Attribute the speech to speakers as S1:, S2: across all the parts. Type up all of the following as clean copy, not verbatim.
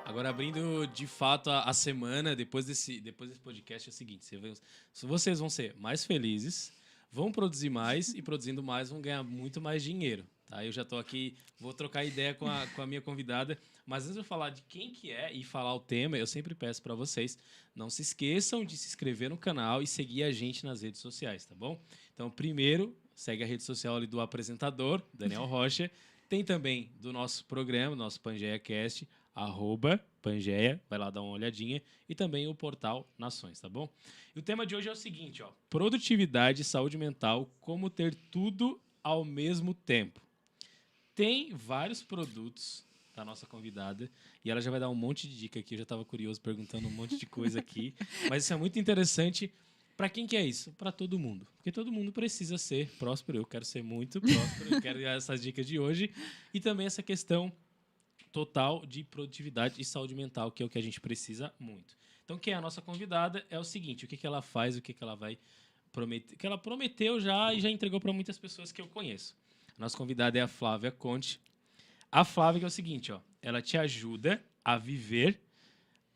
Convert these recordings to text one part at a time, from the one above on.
S1: Agora, abrindo de fato a semana, depois desse podcast, é o seguinte: vocês vão ser mais felizes, vão produzir mais e produzindo mais vão ganhar muito mais dinheiro. Tá? Eu já estou aqui, vou trocar ideia com a minha convidada, mas antes de eu falar de quem que é e falar o tema, eu sempre peço para vocês, não se esqueçam de se inscrever no canal e seguir a gente nas redes sociais, tá bom? Então, primeiro, segue a rede social ali do apresentador, Daniel Rocha. Tem também do nosso programa, nosso Pangeia Cast, @Pangeia, vai lá dar uma olhadinha, e também o portal Nações, tá bom? E o tema de hoje é o seguinte, ó: produtividade e saúde mental, como ter tudo ao mesmo tempo. Tem vários produtos da nossa convidada e ela já vai dar um monte de dica aqui. Eu já estava curioso perguntando um monte de coisa aqui, mas isso é muito interessante. Para quem que é isso? Para todo mundo. Porque todo mundo precisa ser próspero. Eu quero ser muito próspero, eu quero essas dicas de hoje. E também essa questão total de produtividade e saúde mental, que é o que a gente precisa muito. Então, quem é a nossa convidada é o seguinte: o que ela faz, o que ela vai prometer, que ela prometeu já e já entregou para muitas pessoas que eu conheço. A nossa convidada é a Flávia Conte. A Flávia, que é o seguinte, ó: ela te ajuda a viver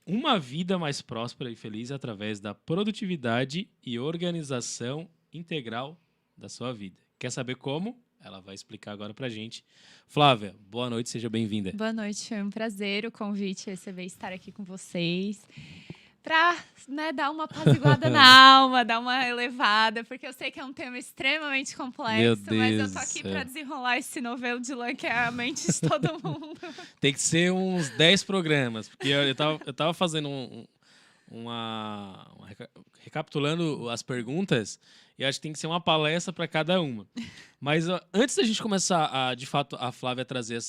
S1: uma vida mais próspera e feliz através da produtividade e organização integral da sua vida. Quer saber como? Ela vai explicar agora pra gente. Flávia, boa noite, seja bem-vinda.
S2: Boa noite, foi um prazer o convite, receber estar aqui com vocês. Pra dar uma apaziguada na alma, dar uma elevada, porque eu sei que é um tema extremamente complexo, mas eu tô aqui pra desenrolar esse novelo de lã que é a mente de todo mundo.
S1: Tem que ser uns 10 programas, porque eu tava fazendo recapitulando as perguntas, e acho que tem que ser uma palestra para cada uma. Mas antes da gente começar, de fato, a Flávia trazer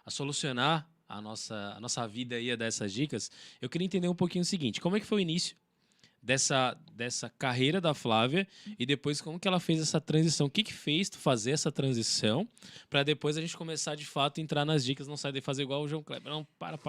S1: a solucionar a nossa vida e a dar essas dicas, eu queria entender um pouquinho o seguinte: como é que foi o início dessa carreira da Flávia e depois como que ela fez essa transição? O que fez tu fazer essa transição para depois a gente começar de fato a entrar nas dicas, não sair de fazer igual o João Kleber. Não, para.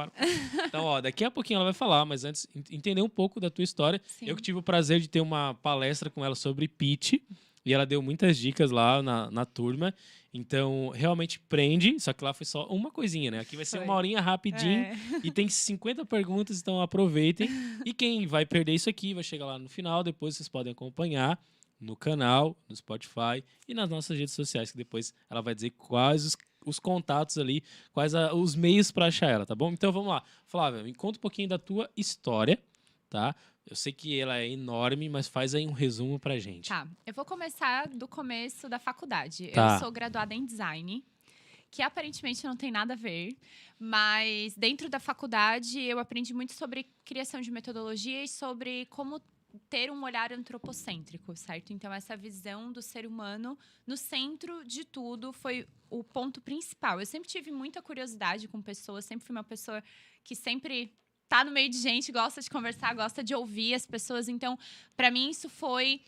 S1: Então, ó, daqui a pouquinho ela vai falar, mas antes entender um pouco da tua história.
S2: Sim.
S1: Eu que tive o prazer de ter uma palestra com ela sobre pitch e ela deu muitas dicas lá na turma. Então, realmente prende, só que lá foi só uma coisinha, né? Aqui vai ser uma horinha rapidinho e tem 50 perguntas, então aproveitem. E quem vai perder isso aqui vai chegar lá no final, depois vocês podem acompanhar no canal, no Spotify e nas nossas redes sociais, que depois ela vai dizer quais os contatos ali, quais os meios para achar ela, tá bom? Então vamos lá. Flávia, me conta um pouquinho da tua história, tá? Eu sei que ela é enorme, mas faz aí um resumo pra gente.
S2: Tá, eu vou começar do começo da faculdade.
S1: Tá.
S2: Eu sou graduada em design, que aparentemente não tem nada a ver, mas dentro da faculdade eu aprendi muito sobre criação de metodologia e sobre como ter um olhar antropocêntrico, certo? Então, essa visão do ser humano no centro de tudo foi o ponto principal. Eu sempre tive muita curiosidade com pessoas, sempre fui uma pessoa que sempre tá no meio de gente, gosta de conversar, gosta de ouvir as pessoas. Então, para mim, isso foi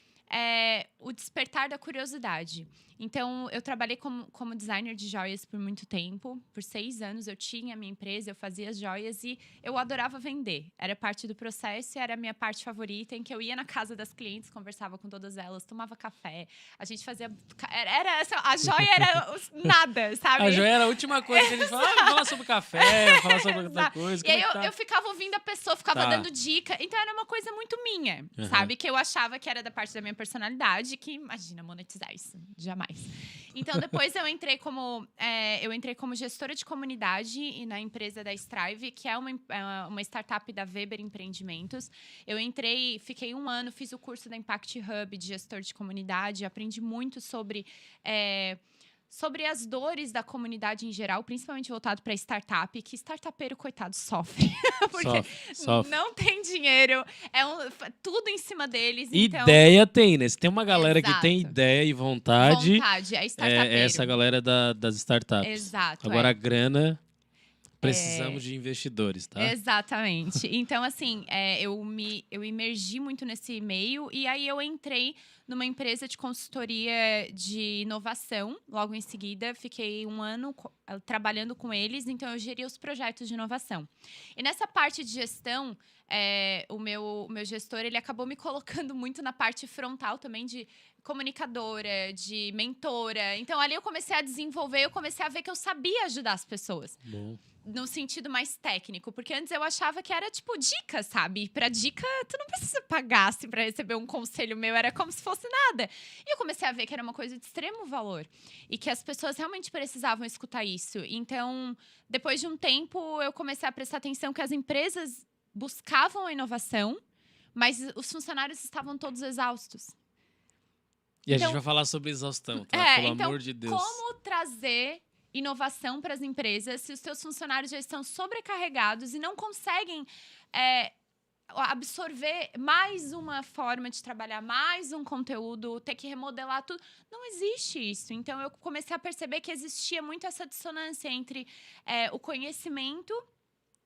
S2: o despertar da curiosidade. Então, eu trabalhei como designer de joias por muito tempo. Por 6 anos, eu tinha a minha empresa, eu fazia as joias e eu adorava vender. Era parte do processo e era a minha parte favorita, em que eu ia na casa das clientes, conversava com todas elas, tomava café. A gente fazia... a joia era nada, sabe?
S1: A joia era a última coisa que a gente falava. Falar sobre café, falar sobre outra coisa.
S2: E aí eu ficava ouvindo a pessoa, ficava dando dica. Então, era uma coisa muito minha, sabe? Que eu achava que era da parte da minha personalidade, que, imagina, monetizar isso. Jamais. Então, depois eu entrei como gestora de comunidade e na empresa da Strive, que é uma startup da Weber Empreendimentos. Eu entrei, fiquei 1 ano, fiz o curso da Impact Hub de gestor de comunidade, aprendi muito sobre as dores da comunidade em geral, principalmente voltado para startup, que startupeiro, coitado, sofre. Porque
S1: sofre.
S2: Não tem dinheiro, tudo em cima deles. Então...
S1: Ideia tem, né? Se tem uma galera
S2: Exato.
S1: que tem ideia e vontade
S2: é startupeiro.
S1: É essa galera das startups.
S2: Exato.
S1: Agora, a grana, precisamos de investidores, tá?
S2: Exatamente. Então, assim, eu imergi muito nesse meio e aí eu entrei numa empresa de consultoria de inovação. Logo em seguida, fiquei 1 ano trabalhando com eles, então eu geria os projetos de inovação. E nessa parte de gestão, o meu gestor, ele acabou me colocando muito na parte frontal também de comunicadora, de mentora. Então, ali eu comecei a desenvolver, eu comecei a ver que eu sabia ajudar as pessoas.
S1: Bom.
S2: No sentido mais técnico. Porque antes eu achava que era, tipo, dica, sabe? E pra dica, tu não precisa pagar, assim, pra receber um conselho meu. Era como se fosse nada. E eu comecei a ver que era uma coisa de extremo valor. E que as pessoas realmente precisavam escutar isso. Então, depois de um tempo, eu comecei a prestar atenção que as empresas buscavam a inovação, mas os funcionários estavam todos exaustos.
S1: E a
S2: Então,
S1: gente vai falar sobre exaustão, tá? Pelo
S2: então,
S1: amor de Deus.
S2: como trazer inovação para as empresas se os seus funcionários já estão sobrecarregados e não conseguem absorver mais uma forma de trabalhar, mais um conteúdo, ter que remodelar tudo. Não existe isso. Então, eu comecei a perceber que existia muito essa dissonância entre o conhecimento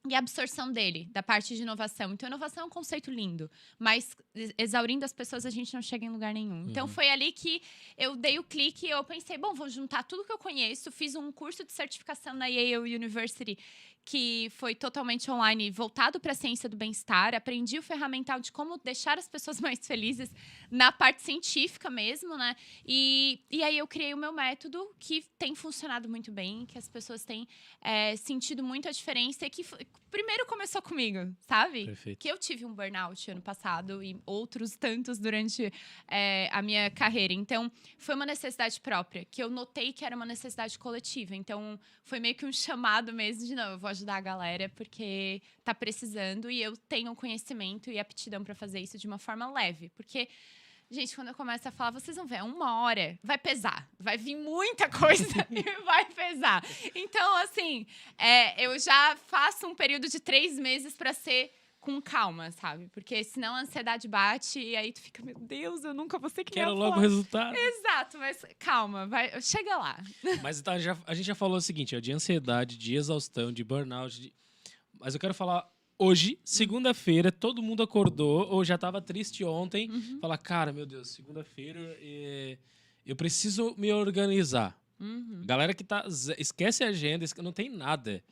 S2: e a absorção dele, da parte de inovação. Então, inovação é um conceito lindo, mas exaurindo as pessoas, a gente não chega em lugar nenhum. Então, foi ali que eu dei o clique e eu pensei, bom, vou juntar tudo que eu conheço. Fiz um curso de certificação na Yale University, que foi totalmente online, voltado para a ciência do bem-estar. Aprendi o ferramental de como deixar as pessoas mais felizes na parte científica mesmo, né? E aí eu criei o meu método, que tem funcionado muito bem, que as pessoas têm sentido muito a diferença. E que primeiro começou comigo, sabe?
S1: Perfeito.
S2: Que eu tive um burnout ano passado e outros tantos durante a minha carreira. Então, foi uma necessidade própria, que eu notei que era uma necessidade coletiva. Então, foi meio que um chamado mesmo de, não, eu vou ajudar a galera porque tá precisando e eu tenho o conhecimento e aptidão para fazer isso de uma forma leve. Porque, gente, quando eu começo a falar, vocês vão ver, 1 hora vai pesar. Vai vir muita coisa e vai pesar. Então, assim, eu já faço um período de 3 meses para ser com calma, sabe? Porque senão a ansiedade bate e aí tu fica, meu Deus, eu nunca vou ser que nem
S1: Quero
S2: a
S1: logo o
S2: fulana.
S1: resultado.
S2: Exato, mas calma, chega lá.
S1: Mas então, a gente já falou o seguinte, ó, de ansiedade, de exaustão, de burnout. Mas eu quero falar hoje, segunda-feira, todo mundo acordou ou já estava triste ontem. Fala, cara, meu Deus, segunda-feira eu preciso me organizar. Galera que esquece a agenda, não tem nada.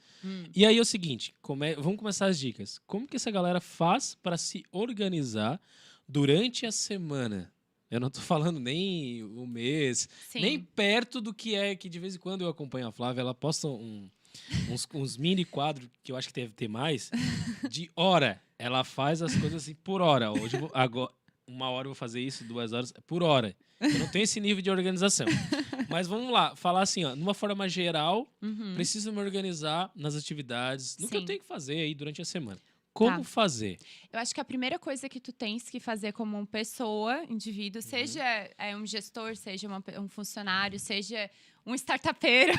S1: E aí é o seguinte, vamos começar as dicas. Como que essa galera faz para se organizar durante a semana? Eu não tô falando nem o mês,
S2: Sim.
S1: nem perto do que que de vez em quando eu acompanho a Flávia, ela posta uns mini quadros, que eu acho que deve ter mais, de hora. Ela faz as coisas assim por hora. Hoje, agora, 1 hora eu vou fazer isso, 2 horas, por hora. Eu não tenho esse nível de organização. Mas vamos lá, falar assim, ó, numa forma geral, preciso me organizar nas atividades, no que eu
S2: Sim.
S1: tenho que fazer aí durante a semana. Como fazer?
S2: Eu acho que a primeira coisa que tu tens que fazer como pessoa, indivíduo, seja um gestor, seja um funcionário, seja um startupeiro,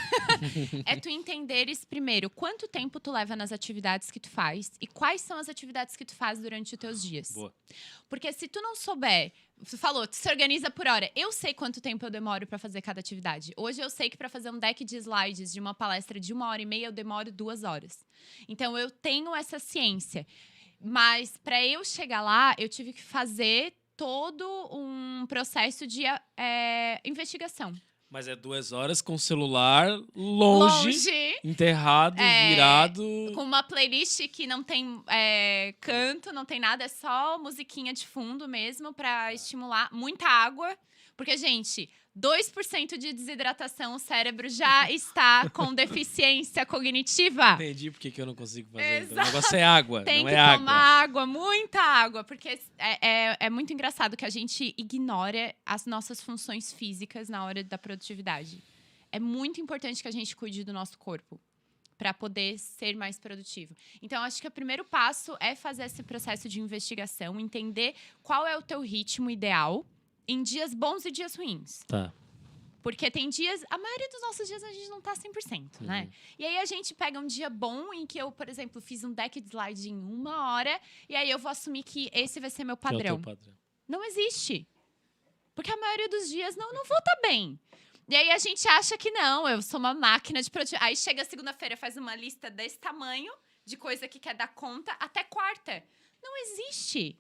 S2: é tu entenderes primeiro quanto tempo tu leva nas atividades que tu faz e quais são as atividades que tu faz durante os teus dias.
S1: Boa.
S2: Porque se tu não souber, tu falou, tu se organiza por hora. Eu sei quanto tempo eu demoro para fazer cada atividade. Hoje eu sei que para fazer um deck de slides de uma palestra de 1h30 eu demoro 2 horas. Então eu tenho essa ciência. Mas para eu chegar lá, eu tive que fazer todo um processo de investigação.
S1: Mas é 2 horas com o celular longe. Enterrado, virado.
S2: Com uma playlist que não tem canto, não tem nada, é só musiquinha de fundo mesmo pra estimular. Muita água. Porque, gente, 2% de desidratação, o cérebro já está com deficiência cognitiva.
S1: Entendi por que eu não consigo fazer. Então, o negócio é água,
S2: Tem
S1: não
S2: que
S1: é água.
S2: tomar água, muita água. Porque é muito engraçado que a gente ignora as nossas funções físicas na hora da produtividade. É muito importante que a gente cuide do nosso corpo para poder ser mais produtivo. Então, acho que o primeiro passo é fazer esse processo de investigação, entender qual é o teu ritmo ideal em dias bons e dias ruins.
S1: Tá.
S2: Porque tem dias... A maioria dos nossos dias a gente não tá 100%, né? E aí a gente pega um dia bom em que eu, por exemplo, fiz um deck de slide em 1 hora e aí eu vou assumir que esse vai ser meu padrão.
S1: Que é o teu padrão.
S2: Não existe. Porque a maioria dos dias não vou estar bem. E aí a gente acha que não, eu sou uma máquina de produtividade. Aí chega segunda-feira, faz uma lista desse tamanho de coisa que quer dar conta até quarta. Não existe.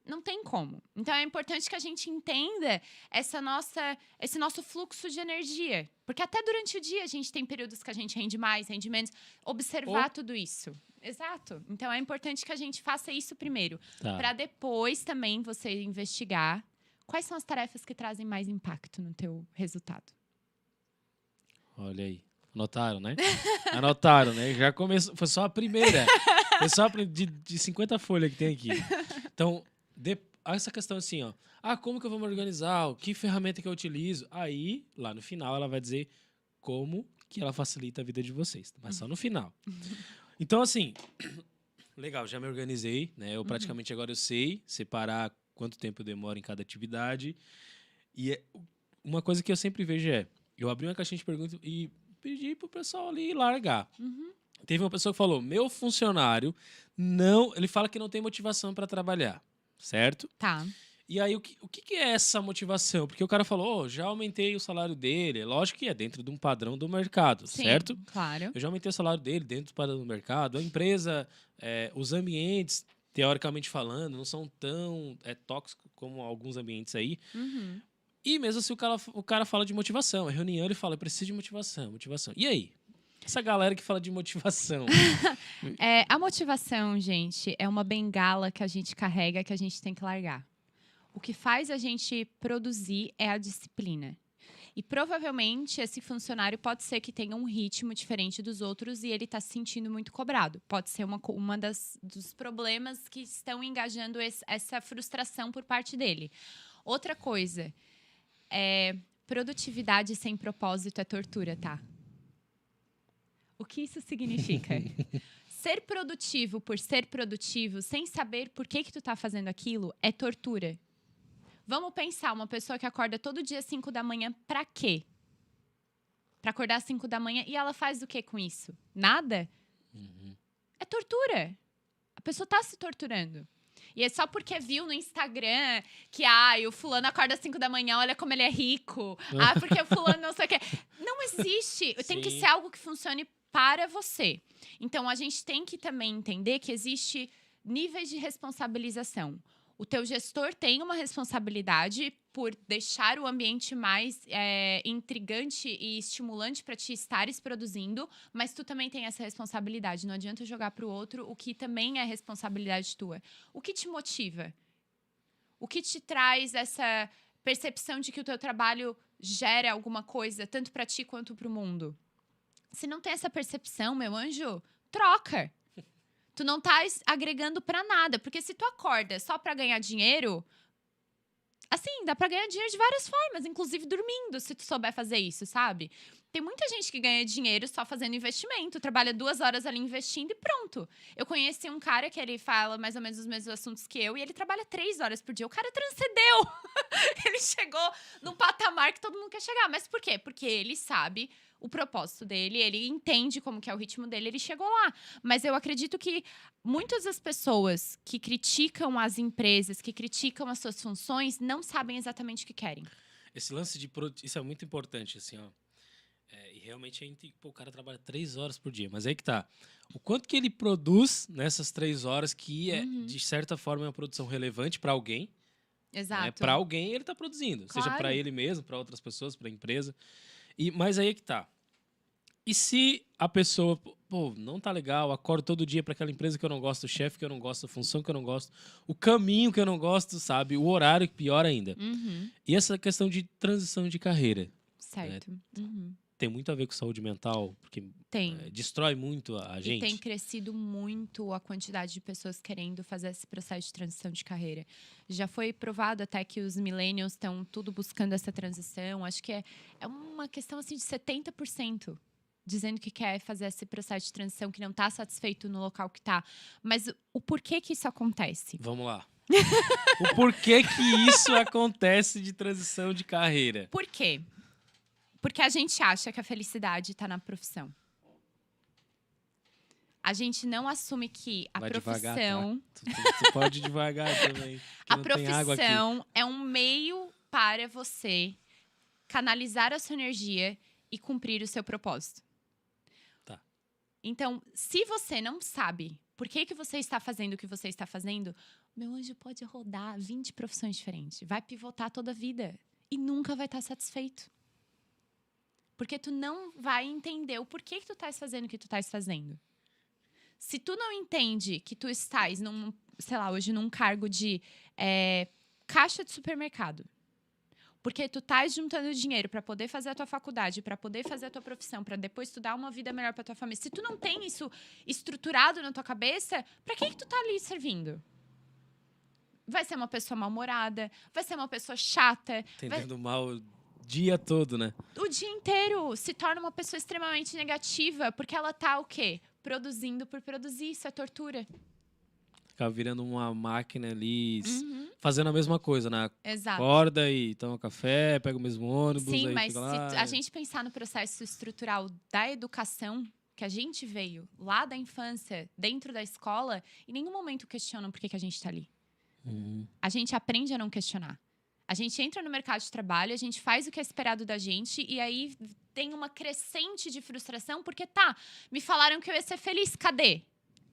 S2: Não tem como. Então, é importante que a gente entenda esse nosso fluxo de energia. Porque até durante o dia a gente tem períodos que a gente rende mais, rende menos. Observar tudo isso. Exato. Então, é importante que a gente faça isso primeiro.
S1: Tá.
S2: Para depois também você investigar Quais são as tarefas que trazem mais impacto no teu resultado?
S1: Olha aí. Anotaram, né? Anotaram, né? Já começou. Foi só a primeira. Foi só de 50 folhas que tem aqui. Então, essa questão assim, ó. Como que eu vou me organizar? Que ferramenta que eu utilizo? Aí, lá no final, ela vai dizer como que ela facilita a vida de vocês. Mas só no final. Então, assim, legal, já me organizei, né? Eu praticamente agora eu sei separar quanto tempo eu demoro em cada atividade. E uma coisa que eu sempre vejo eu abri uma caixinha de perguntas e pedi pro pessoal ali largar. Teve uma pessoa que falou, meu funcionário ele fala que não tem motivação para trabalhar, certo?
S2: Tá.
S1: E aí, o que é essa motivação? Porque o cara falou, já aumentei o salário dele. Lógico que é dentro de um padrão do mercado,
S2: Sim,
S1: certo?
S2: claro.
S1: Eu já aumentei o salário dele dentro do padrão do mercado. A empresa, os ambientes, teoricamente falando, não são tão tóxicos como alguns ambientes aí. E mesmo assim o cara fala de motivação. A reunião ele fala, eu preciso de motivação, motivação. E aí? Essa galera que fala de motivação.
S2: A motivação, gente, é uma bengala que a gente carrega que a gente tem que largar. O que faz a gente produzir é a disciplina. E provavelmente esse funcionário pode ser que tenha um ritmo diferente dos outros e ele está se sentindo muito cobrado. Pode ser uma dos problemas que estão engajando essa frustração por parte dele. Outra coisa, produtividade sem propósito é tortura, tá? O que isso significa? Ser produtivo por ser produtivo, sem saber por que tu tá fazendo aquilo, é tortura. Vamos pensar, uma pessoa que acorda todo dia às 5 da manhã, pra quê? Pra acordar às 5 da manhã, e ela faz o que com isso? Nada? É tortura. A pessoa tá se torturando. E é só porque viu no Instagram que, o fulano acorda às 5 da manhã, olha como ele é rico. Porque o fulano não sei o quê. Não existe. Tem que ser algo que funcione para você. Então, a gente tem que também entender que existe níveis de responsabilização. O teu gestor tem uma responsabilidade por deixar o ambiente mais intrigante e estimulante para ti estares produzindo, mas tu também tem essa responsabilidade. Não adianta jogar para o outro o que também é responsabilidade tua. O que te motiva? O que te traz essa percepção de que o teu trabalho gera alguma coisa, tanto para ti quanto para o mundo? Se não tem essa percepção, meu anjo, troca. Tu não tá agregando pra nada. Porque se tu acorda só pra ganhar dinheiro, assim, dá pra ganhar dinheiro de várias formas, inclusive dormindo, se tu souber fazer isso, sabe? Tem muita gente que ganha dinheiro só fazendo investimento, trabalha 2 horas ali investindo e pronto. Eu conheci um cara que ele fala mais ou menos os mesmos assuntos que eu e ele trabalha 3 horas por dia. O cara transcendeu. Ele chegou num patamar que todo mundo quer chegar. Mas por quê? Porque ele sabe o propósito dele, ele entende como que é o ritmo dele, ele chegou lá. Mas eu acredito que muitas das pessoas que criticam as empresas, que criticam as suas funções, não sabem exatamente o que querem.
S1: Esse lance de isso é muito importante, assim, ó. E realmente o cara trabalha 3 horas por dia, mas aí que tá. O quanto que ele produz nessas 3 horas que de certa forma, é uma produção relevante para alguém.
S2: Exato.
S1: Né? Para alguém ele tá produzindo,
S2: Claro.
S1: seja para ele mesmo, para outras pessoas, para a empresa. Mas aí é que tá. E se a pessoa, não tá legal, acordo todo dia para aquela empresa que eu não gosto, o chefe que eu não gosto, a função que eu não gosto, o caminho que eu não gosto, sabe? O horário, pior ainda. E essa questão de transição de carreira.
S2: Certo.
S1: Tem muito a ver com saúde mental, porque destrói muito a gente.
S2: E tem crescido muito a quantidade de pessoas querendo fazer esse processo de transição de carreira. Já foi provado até que os millennials estão tudo buscando essa transição. Acho que é uma questão assim de 70%. Dizendo que quer fazer esse processo de transição, que não está satisfeito no local que está. Mas o porquê que isso acontece?
S1: Vamos lá. O porquê que isso acontece de transição de carreira?
S2: Por quê? Porque a gente acha que a felicidade está na profissão. A gente não assume que a profissão...
S1: Devagar, tá? Tu pode ir devagar também.
S2: A profissão é um meio para você canalizar a sua energia e cumprir o seu propósito.
S1: Tá.
S2: Então, se você não sabe por que você está fazendo o que você está fazendo, meu anjo pode rodar 20 profissões diferentes. Vai pivotar toda a vida e nunca vai estar satisfeito. Porque tu não vai entender o porquê que tu estás fazendo o que tu estás fazendo. Se tu não entende que tu estás hoje num cargo de caixa de supermercado. Porque tu tá juntando dinheiro para poder fazer a tua faculdade, para poder fazer a tua profissão, para depois tu dar uma vida melhor para tua família. Se tu não tem isso estruturado na tua cabeça, para que tu tá ali servindo? Vai ser uma pessoa mal-humorada, vai ser uma pessoa chata.
S1: Entendendo mal o dia todo, né?
S2: O dia inteiro se torna uma pessoa extremamente negativa, porque ela tá o quê? Produzindo por produzir, isso é tortura.
S1: Ficar virando uma máquina ali, fazendo a mesma coisa, né?
S2: Exato.
S1: Acorda e toma café, pega o mesmo ônibus,
S2: Sim,
S1: aí
S2: mas
S1: fica
S2: se
S1: lá.
S2: a gente pensar no processo estrutural da educação, que a gente veio lá da infância, dentro da escola, em nenhum momento questionam por que a gente tá ali. A gente aprende a não questionar. A gente entra no mercado de trabalho, a gente faz o que é esperado da gente e aí tem uma crescente de frustração porque me falaram que eu ia ser feliz, cadê?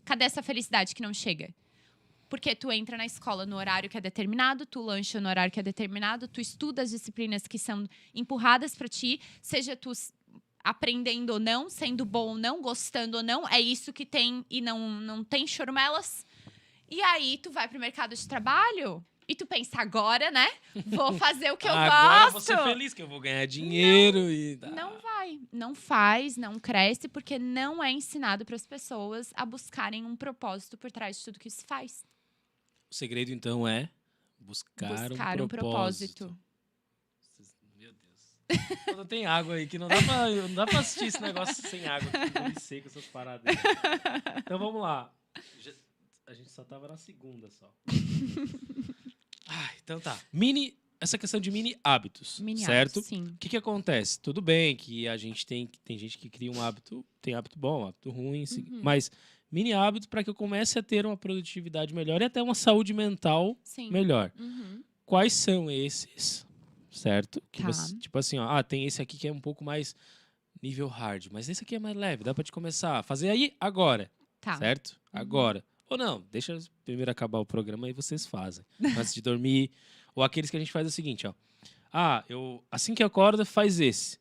S2: Cadê essa felicidade que não chega? Porque tu entra na escola no horário que é determinado, tu lancha no horário que é determinado, tu estuda as disciplinas que são empurradas para ti, seja tu aprendendo ou não, sendo bom ou não, gostando ou não, é isso que tem e não tem chorumelas. E aí tu vai pro mercado de trabalho e tu pensa, agora, né? Vou fazer o que eu
S1: Agora eu
S2: gosto.
S1: vou ser feliz, que eu vou ganhar dinheiro e...
S2: Não vai, não faz, não cresce, porque não é ensinado para as pessoas a buscarem um propósito por trás de tudo que se faz.
S1: O segredo, então, é buscar um propósito. Meu Deus. Quando tem água aí, que não dá pra assistir esse negócio sem água. Que seco, essas paradas aí. Então, vamos lá. A gente só tava na segunda, só. Então tá. Essa questão de mini hábitos, certo?
S2: Hábitos, sim.
S1: O que acontece? Tudo bem que a gente tem gente que cria um hábito, tem hábito bom, hábito ruim, mas mini hábitos para que eu comece a ter uma produtividade melhor e até uma saúde mental melhor. Quais são esses, certo? Que você, tipo assim, ó, tem esse aqui que é um pouco mais nível hard, mas esse aqui é mais leve, dá para te começar a fazer aí agora, certo? Agora. Ou não, deixa primeiro acabar o programa e vocês fazem. Antes de dormir. Ou aqueles que a gente faz o seguinte, ó. Assim que acorda, faz esse.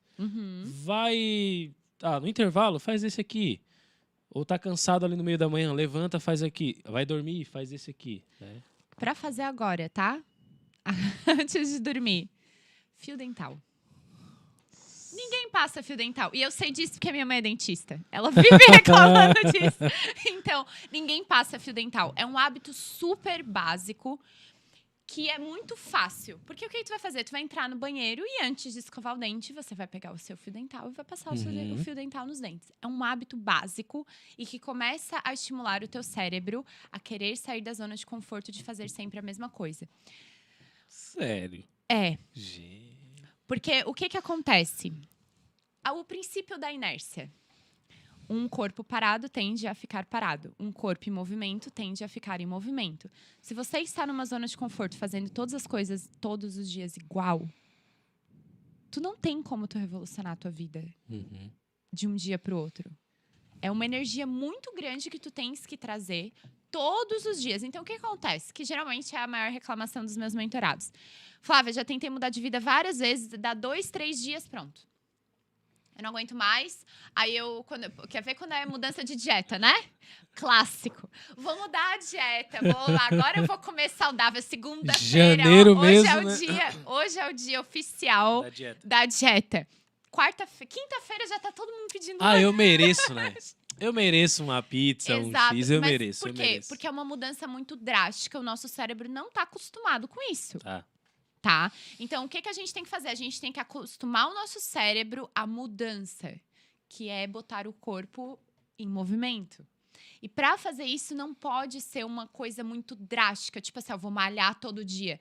S1: Vai... no intervalo, faz esse aqui. Ou tá cansado ali no meio da manhã, levanta, faz aqui. Vai dormir, faz esse aqui. Né?
S2: Pra fazer agora, tá? Antes de dormir. Fio dental. Ninguém passa fio dental. E eu sei disso porque a minha mãe é dentista. Ela vive reclamando disso. Então, ninguém passa fio dental. É um hábito super básico que é muito fácil. Porque o que tu vai fazer? Tu vai entrar no banheiro e antes de escovar o dente, você vai pegar o seu fio dental e vai passar o fio dental nos dentes. É um hábito básico e que começa a estimular o teu cérebro a querer sair da zona de conforto de fazer sempre a mesma coisa.
S1: Sério?
S2: É.
S1: Gente.
S2: Porque o que acontece? O princípio da inércia. Um corpo parado tende a ficar parado. Um corpo em movimento tende a ficar em movimento. Se você está numa zona de conforto fazendo todas as coisas todos os dias igual, tu não tem como tu revolucionar a tua vida de um dia para o outro. É uma energia muito grande que tu tens que trazer todos os dias. Então, o que acontece? Que geralmente é a maior reclamação dos meus mentorados. Flávia, já tentei mudar de vida várias vezes, dá 2, 3 dias, pronto. Eu não aguento mais. Aí quer ver quando é mudança de dieta, né? Clássico. Vou mudar a dieta. Agora eu vou comer saudável. Segunda-feira.
S1: Janeiro
S2: hoje
S1: mesmo,
S2: é o
S1: né?
S2: hoje é o dia oficial da dieta. Quinta-feira já tá todo mundo pedindo.
S1: Eu mereço, né? Eu mereço uma pizza,
S2: Exato.
S1: um X,
S2: Mas
S1: mereço.
S2: Por quê?
S1: Eu mereço.
S2: Porque é uma mudança muito drástica. O nosso cérebro não tá acostumado com isso. Tá? Então, o que a gente tem que fazer? A gente tem que acostumar o nosso cérebro à mudança, que é botar o corpo em movimento. E para fazer isso, não pode ser uma coisa muito drástica, tipo assim, eu vou malhar todo dia.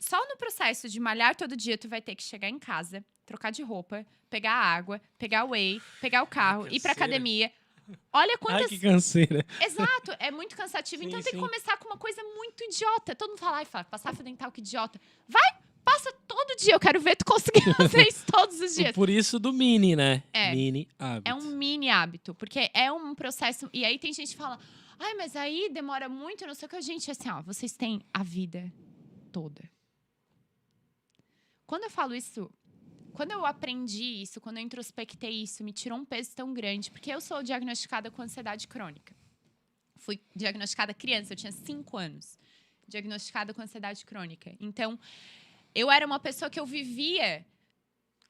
S2: Só no processo de malhar todo dia, tu vai ter que chegar em casa, trocar de roupa, pegar água, pegar o whey, pegar o carro, ir pra academia. Olha quantas...
S1: que canseira.
S2: Exato, é muito cansativo. Então tem que começar com uma coisa muito idiota. Todo mundo fala, passar fio dental, que idiota. Vai, passa todo dia. Eu quero ver tu conseguir fazer isso todos os dias.
S1: Por isso do mini, né? Mini hábito.
S2: É um mini hábito, porque é um processo... E aí tem gente que fala, mas aí demora muito, não sei o que. Gente, assim, vocês têm a vida toda. Quando eu falo isso... Quando eu aprendi isso, quando eu introspectei isso, me tirou um peso tão grande. Porque eu sou diagnosticada com ansiedade crônica. Fui diagnosticada criança, eu tinha 5 anos. Diagnosticada com ansiedade crônica. Então, Eu era uma pessoa que eu vivia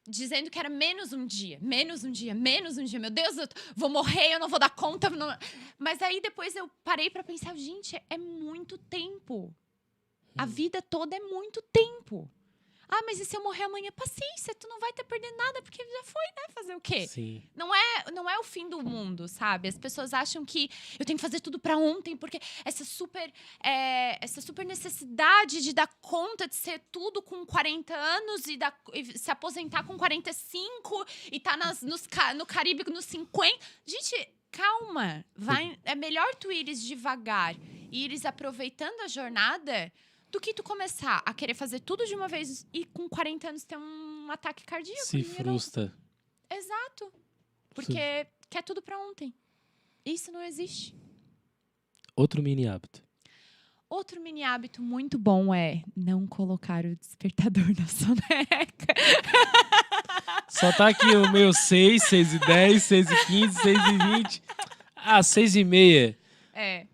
S2: dizendo que era menos um dia, menos um dia, menos um dia. Meu Deus, eu vou morrer, eu não vou dar conta. Não... Mas aí depois eu parei pra pensar, gente, é muito tempo. A vida toda é muito tempo. Ah, mas e se eu morrer amanhã? Paciência, tu não vai ter perdido nada, porque já foi, né? Fazer o quê?
S1: Sim.
S2: Não é o fim do mundo, sabe? As pessoas acham que eu tenho que fazer tudo pra ontem, porque essa super necessidade de dar conta de ser tudo com 40 anos e se aposentar com 45 e tá no Caribe nos 50. Gente, calma. É melhor tu ires devagar e ires aproveitando a jornada do que tu começar a querer fazer tudo de uma vez e com 40 anos ter um ataque cardíaco.
S1: Se frustra.
S2: Exato. Porque quer tudo pra ontem. Isso não existe.
S1: Outro mini hábito.
S2: Outro mini hábito muito bom é não colocar o despertador na soneca.
S1: Só tá aqui o meu 6, 6h10, 6h15, 6h20. 6h30.
S2: É.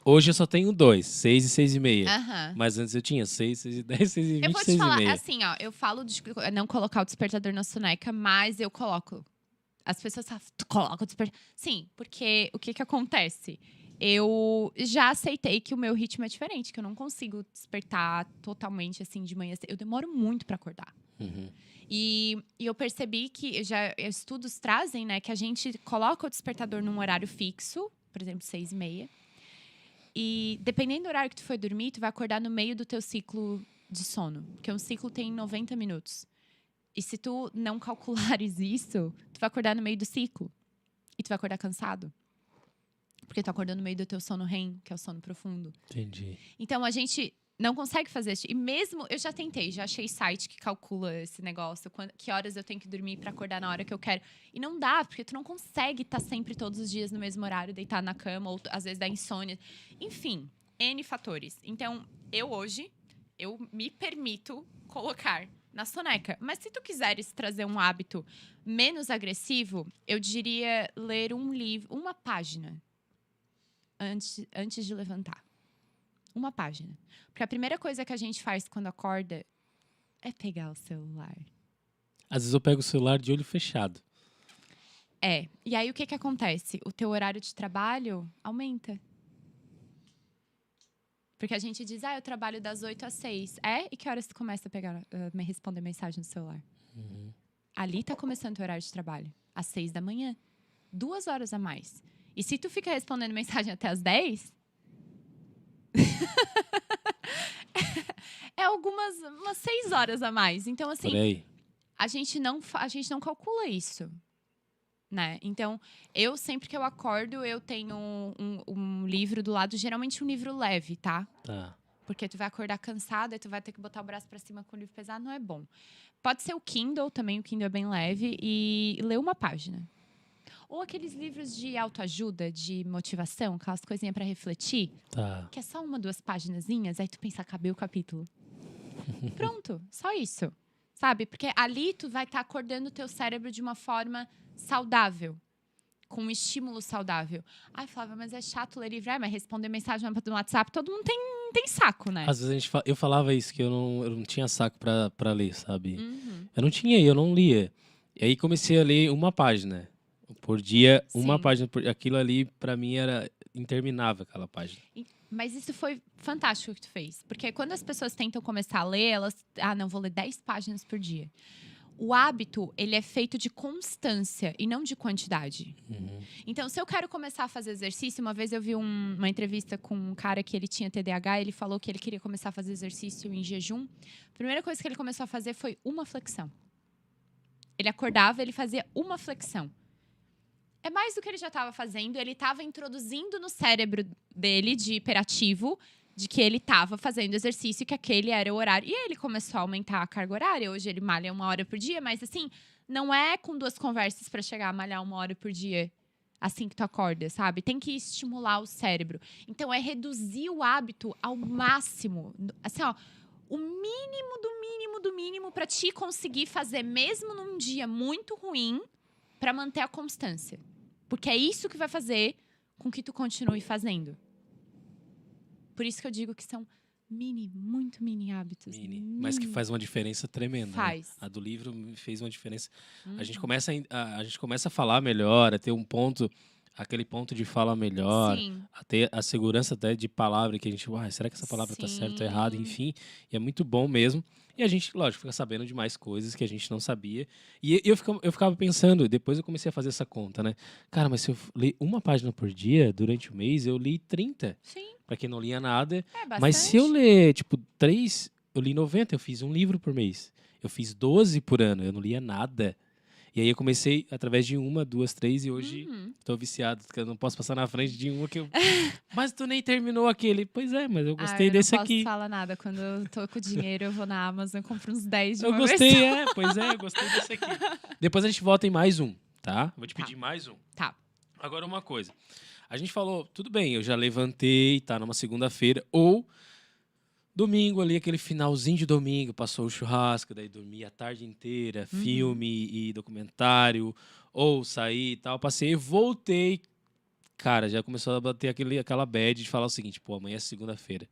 S1: Hoje eu só tenho 2, 6 e 6h30.
S2: Aham.
S1: Mas antes eu tinha 6, 6h10, 6h20,
S2: Eu vou te falar,
S1: 6h30.
S2: assim, ó, eu falo de não colocar o despertador na soneca, mas eu coloco. As pessoas falam, tu coloca o despertador. Sim, porque o que acontece? Eu já aceitei que o meu ritmo é diferente, que eu não consigo despertar totalmente assim de manhã. Eu demoro muito pra acordar.
S1: Uhum.
S2: E eu percebi que estudos trazem, né, que a gente coloca o despertador num horário fixo, por exemplo, 6h30. E dependendo do horário que tu for dormir, tu vai acordar no meio do teu ciclo de sono. Porque um ciclo tem 90 minutos. E se tu não calculares isso, tu vai acordar no meio do ciclo. E tu vai acordar cansado. Porque tu acordando no meio do teu sono REM, que é o sono profundo.
S1: Entendi.
S2: Então, a gente não consegue fazer isso. E mesmo, eu já tentei, já achei site que calcula esse negócio. Que horas eu tenho que dormir pra acordar na hora que eu quero. E não dá, porque tu não consegue estar sempre todos os dias no mesmo horário, deitar na cama, ou às vezes dá insônia. Enfim, N fatores. Então, eu me permito colocar na soneca. Mas se tu quiseres trazer um hábito menos agressivo, eu diria ler um livro, uma página, antes de levantar. Uma página. Porque a primeira coisa que a gente faz quando acorda é pegar o celular.
S1: Às vezes eu pego o celular de olho fechado.
S2: É. E aí, o que acontece? O teu horário de trabalho aumenta. Porque a gente diz, eu trabalho das 8 às 6. E que horas tu começa a me responder mensagem no celular?
S1: Uhum.
S2: Ali tá começando o teu horário de trabalho. Às 6 da manhã. 2 horas a mais. E se tu fica respondendo mensagem até às 10... é umas 6 horas a mais. Então, assim,
S1: Por aí.
S2: a gente não calcula isso, né? Então, eu sempre que eu acordo, eu tenho um livro do lado, geralmente um livro leve, tá?
S1: Tá.
S2: Porque tu vai acordar cansada e tu vai ter que botar o braço pra cima com o livro pesado, não é bom. Pode ser o Kindle também, o Kindle é bem leve, e ler uma página. Ou aqueles livros de autoajuda, de motivação, aquelas coisinhas pra refletir.
S1: Tá.
S2: Que é só 1, 2 paginazinhas, aí tu pensa, acabei o capítulo. Pronto, só isso. Sabe? Porque ali tu vai estar acordando o teu cérebro de uma forma saudável. Com um estímulo saudável. Ai, Flávia, mas é chato ler livro. Mas responder mensagem no WhatsApp, todo mundo tem saco, né?
S1: Às vezes eu falava isso, que eu não tinha saco pra ler, sabe?
S2: Uhum.
S1: Eu não tinha, eu não lia. E aí comecei a ler uma página. Por dia, uma
S2: Sim.
S1: página. Aquilo ali, pra mim, era interminável, aquela página.
S2: Mas isso foi fantástico que tu fez. Porque quando as pessoas tentam começar a ler, elas... não, vou ler 10 páginas por dia. O hábito, ele é feito de constância e não de quantidade.
S1: Uhum.
S2: Então, se eu quero começar a fazer exercício... Uma vez eu vi uma entrevista com um cara que ele tinha TDAH. Ele falou que ele queria começar a fazer exercício em jejum. A primeira coisa que ele começou a fazer foi uma flexão. Ele acordava, ele fazia uma flexão. É mais do que ele já estava fazendo. Ele estava introduzindo no cérebro dele, de hiperativo, de que ele estava fazendo exercício, que aquele era o horário. E aí ele começou a aumentar a carga horária. Hoje ele malha 1 hora por dia. Mas, assim, não é com 2 conversas para chegar a malhar 1 hora por dia assim que tu acorda, sabe? Tem que estimular o cérebro. Então, é reduzir o hábito ao máximo. Assim, ó, o mínimo do mínimo do mínimo para te conseguir fazer, mesmo num dia muito ruim, para manter a constância. Porque é isso que vai fazer com que tu continue fazendo. Por isso que eu digo que são muito mini hábitos.
S1: Mas que faz uma diferença tremenda.
S2: Faz.
S1: Né? A do livro fez uma diferença.
S2: Uhum.
S1: A gente começa a falar melhor, a ter aquele ponto de fala melhor,
S2: Sim.
S1: a ter a segurança até de palavra que a gente, será que essa palavra tá certa ou errada? Enfim, e é muito bom mesmo. E a gente, lógico, fica sabendo de mais coisas que a gente não sabia. E eu ficava pensando, depois eu comecei a fazer essa conta, né? Cara, mas se eu ler uma página por dia, durante o mês, eu li 30.
S2: Sim.
S1: Pra quem não lia nada.
S2: Bastante.
S1: Mas se eu ler, 3, eu li 90, eu fiz um livro por mês. Eu fiz 12 por ano, eu não lia nada. E aí eu comecei através de 1, 2, 3 e hoje tô viciado, porque eu não posso passar na frente de uma que eu... Mas tu nem terminou aquele. Pois é, mas eu gostei desse aqui.
S2: Eu não posso falar nada. Quando eu tô com dinheiro, eu vou na Amazon e compro uns 10 de
S1: eu
S2: uma
S1: gostei,
S2: vez.
S1: eu gostei desse aqui. Depois a gente volta em mais um, tá? Vou te pedir mais um.
S2: Tá.
S1: Agora uma coisa. A gente falou, tudo bem, eu já levantei, tá numa segunda-feira, ou domingo ali, aquele finalzinho de domingo, passou o churrasco, daí dormi a tarde inteira, filme e documentário, ou saí e tal, passei, voltei, cara, já começou a bater aquela bad de falar o seguinte, amanhã é segunda-feira.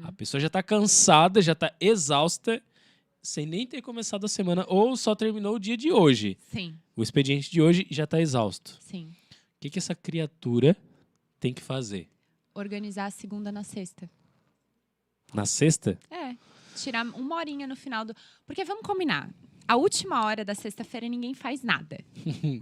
S1: A pessoa já tá cansada, já tá exausta, sem nem ter começado a semana, ou só terminou o dia de hoje.
S2: Sim.
S1: O expediente de hoje já tá exausto.
S2: Sim.
S1: O que essa criatura tem que fazer?
S2: Organizar a segunda na sexta.
S1: Na sexta?
S2: Tirar uma horinha no final do... Porque vamos combinar. A última hora da sexta-feira ninguém faz nada.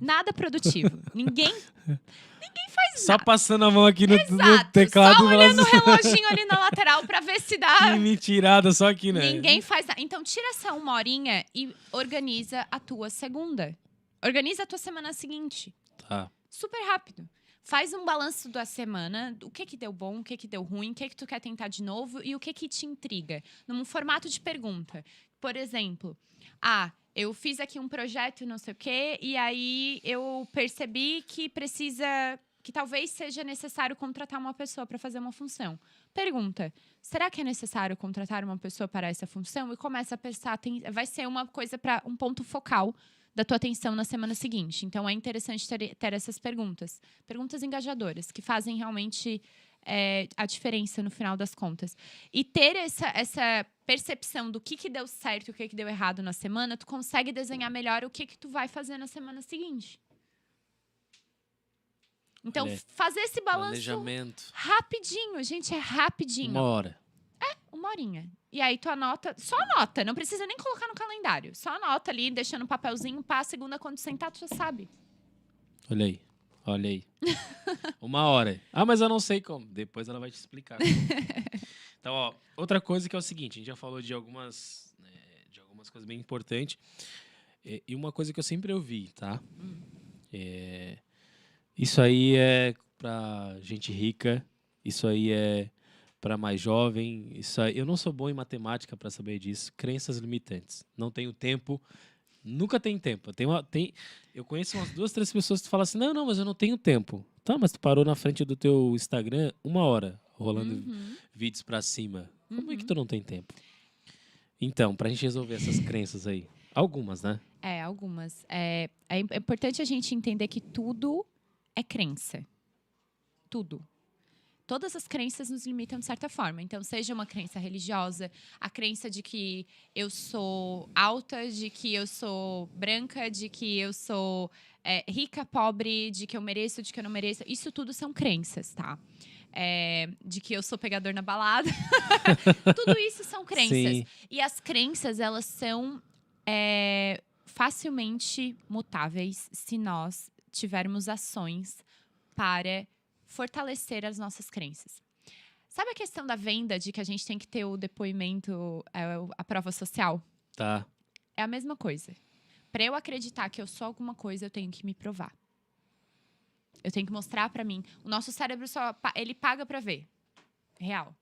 S2: Nada produtivo. Ninguém faz
S1: Só
S2: nada.
S1: passando a mão aqui no
S2: Exato.
S1: teclado.
S2: Só olhando o reloginho ali na lateral pra ver se dá...
S1: Que mentirada, só aqui, né?
S2: Ninguém faz nada. Então tira essa uma horinha e organiza a tua segunda. Organiza a tua semana seguinte.
S1: Tá.
S2: Super rápido. Faz um balanço da semana, o que deu bom, o que deu ruim, o que tu quer tentar de novo e o que te intriga. Num formato de pergunta. Por exemplo, eu fiz aqui um projeto não sei o quê e aí eu percebi que talvez seja necessário contratar uma pessoa para fazer uma função. Pergunta, será que é necessário contratar uma pessoa para essa função? E começa a pensar, vai ser uma coisa para um ponto focal da tua atenção na semana seguinte. Então, é interessante ter essas perguntas. Perguntas engajadoras, que fazem realmente a diferença no final das contas. E ter essa percepção do que deu certo e o que deu errado na semana, tu consegue desenhar melhor o que tu vai fazer na semana seguinte. Então, fazer esse balanço rapidinho. Gente, é rapidinho.
S1: 1 hora.
S2: Uma horinha. E aí tu anota, só anota, não precisa nem colocar no calendário. Só anota ali, deixando um papelzinho, a segunda quando sentar, tu já sabe.
S1: Olha aí. 1 hora. Mas eu não sei como. Depois ela vai te explicar. Então, outra coisa que é o seguinte, a gente já falou de algumas coisas bem importantes. E uma coisa que eu sempre ouvi, tá? Isso aí é pra gente rica, isso aí é para mais jovem, isso aí. Eu não sou bom em matemática para saber disso. Crenças limitantes. Não tenho tempo. Nunca tem tempo. Eu conheço umas 2, 3 pessoas que falam assim, não, mas eu não tenho tempo. Tá, mas tu parou na frente do teu Instagram 1 hora, rolando vídeos para cima. Como é que tu não tem tempo? Então, pra gente resolver essas crenças aí. Algumas, né?
S2: Algumas. É importante a gente entender que tudo é crença. Tudo. Todas as crenças nos limitam de certa forma. Então, seja uma crença religiosa, a crença de que eu sou alta, de que eu sou branca, de que eu sou rica, pobre, de que eu mereço, de que eu não mereço. Isso tudo são crenças, tá? De que eu sou pegador na balada. Tudo isso são crenças.
S1: Sim.
S2: E as crenças, elas são facilmente mutáveis se nós tivermos ações para fortalecer as nossas crenças. Sabe a questão da venda, de que a gente tem que ter o depoimento, a prova social?
S1: Tá.
S2: É a mesma coisa. Para eu acreditar que eu sou alguma coisa, eu tenho que me provar. Eu tenho que mostrar para mim. O nosso cérebro ele paga para ver. Real.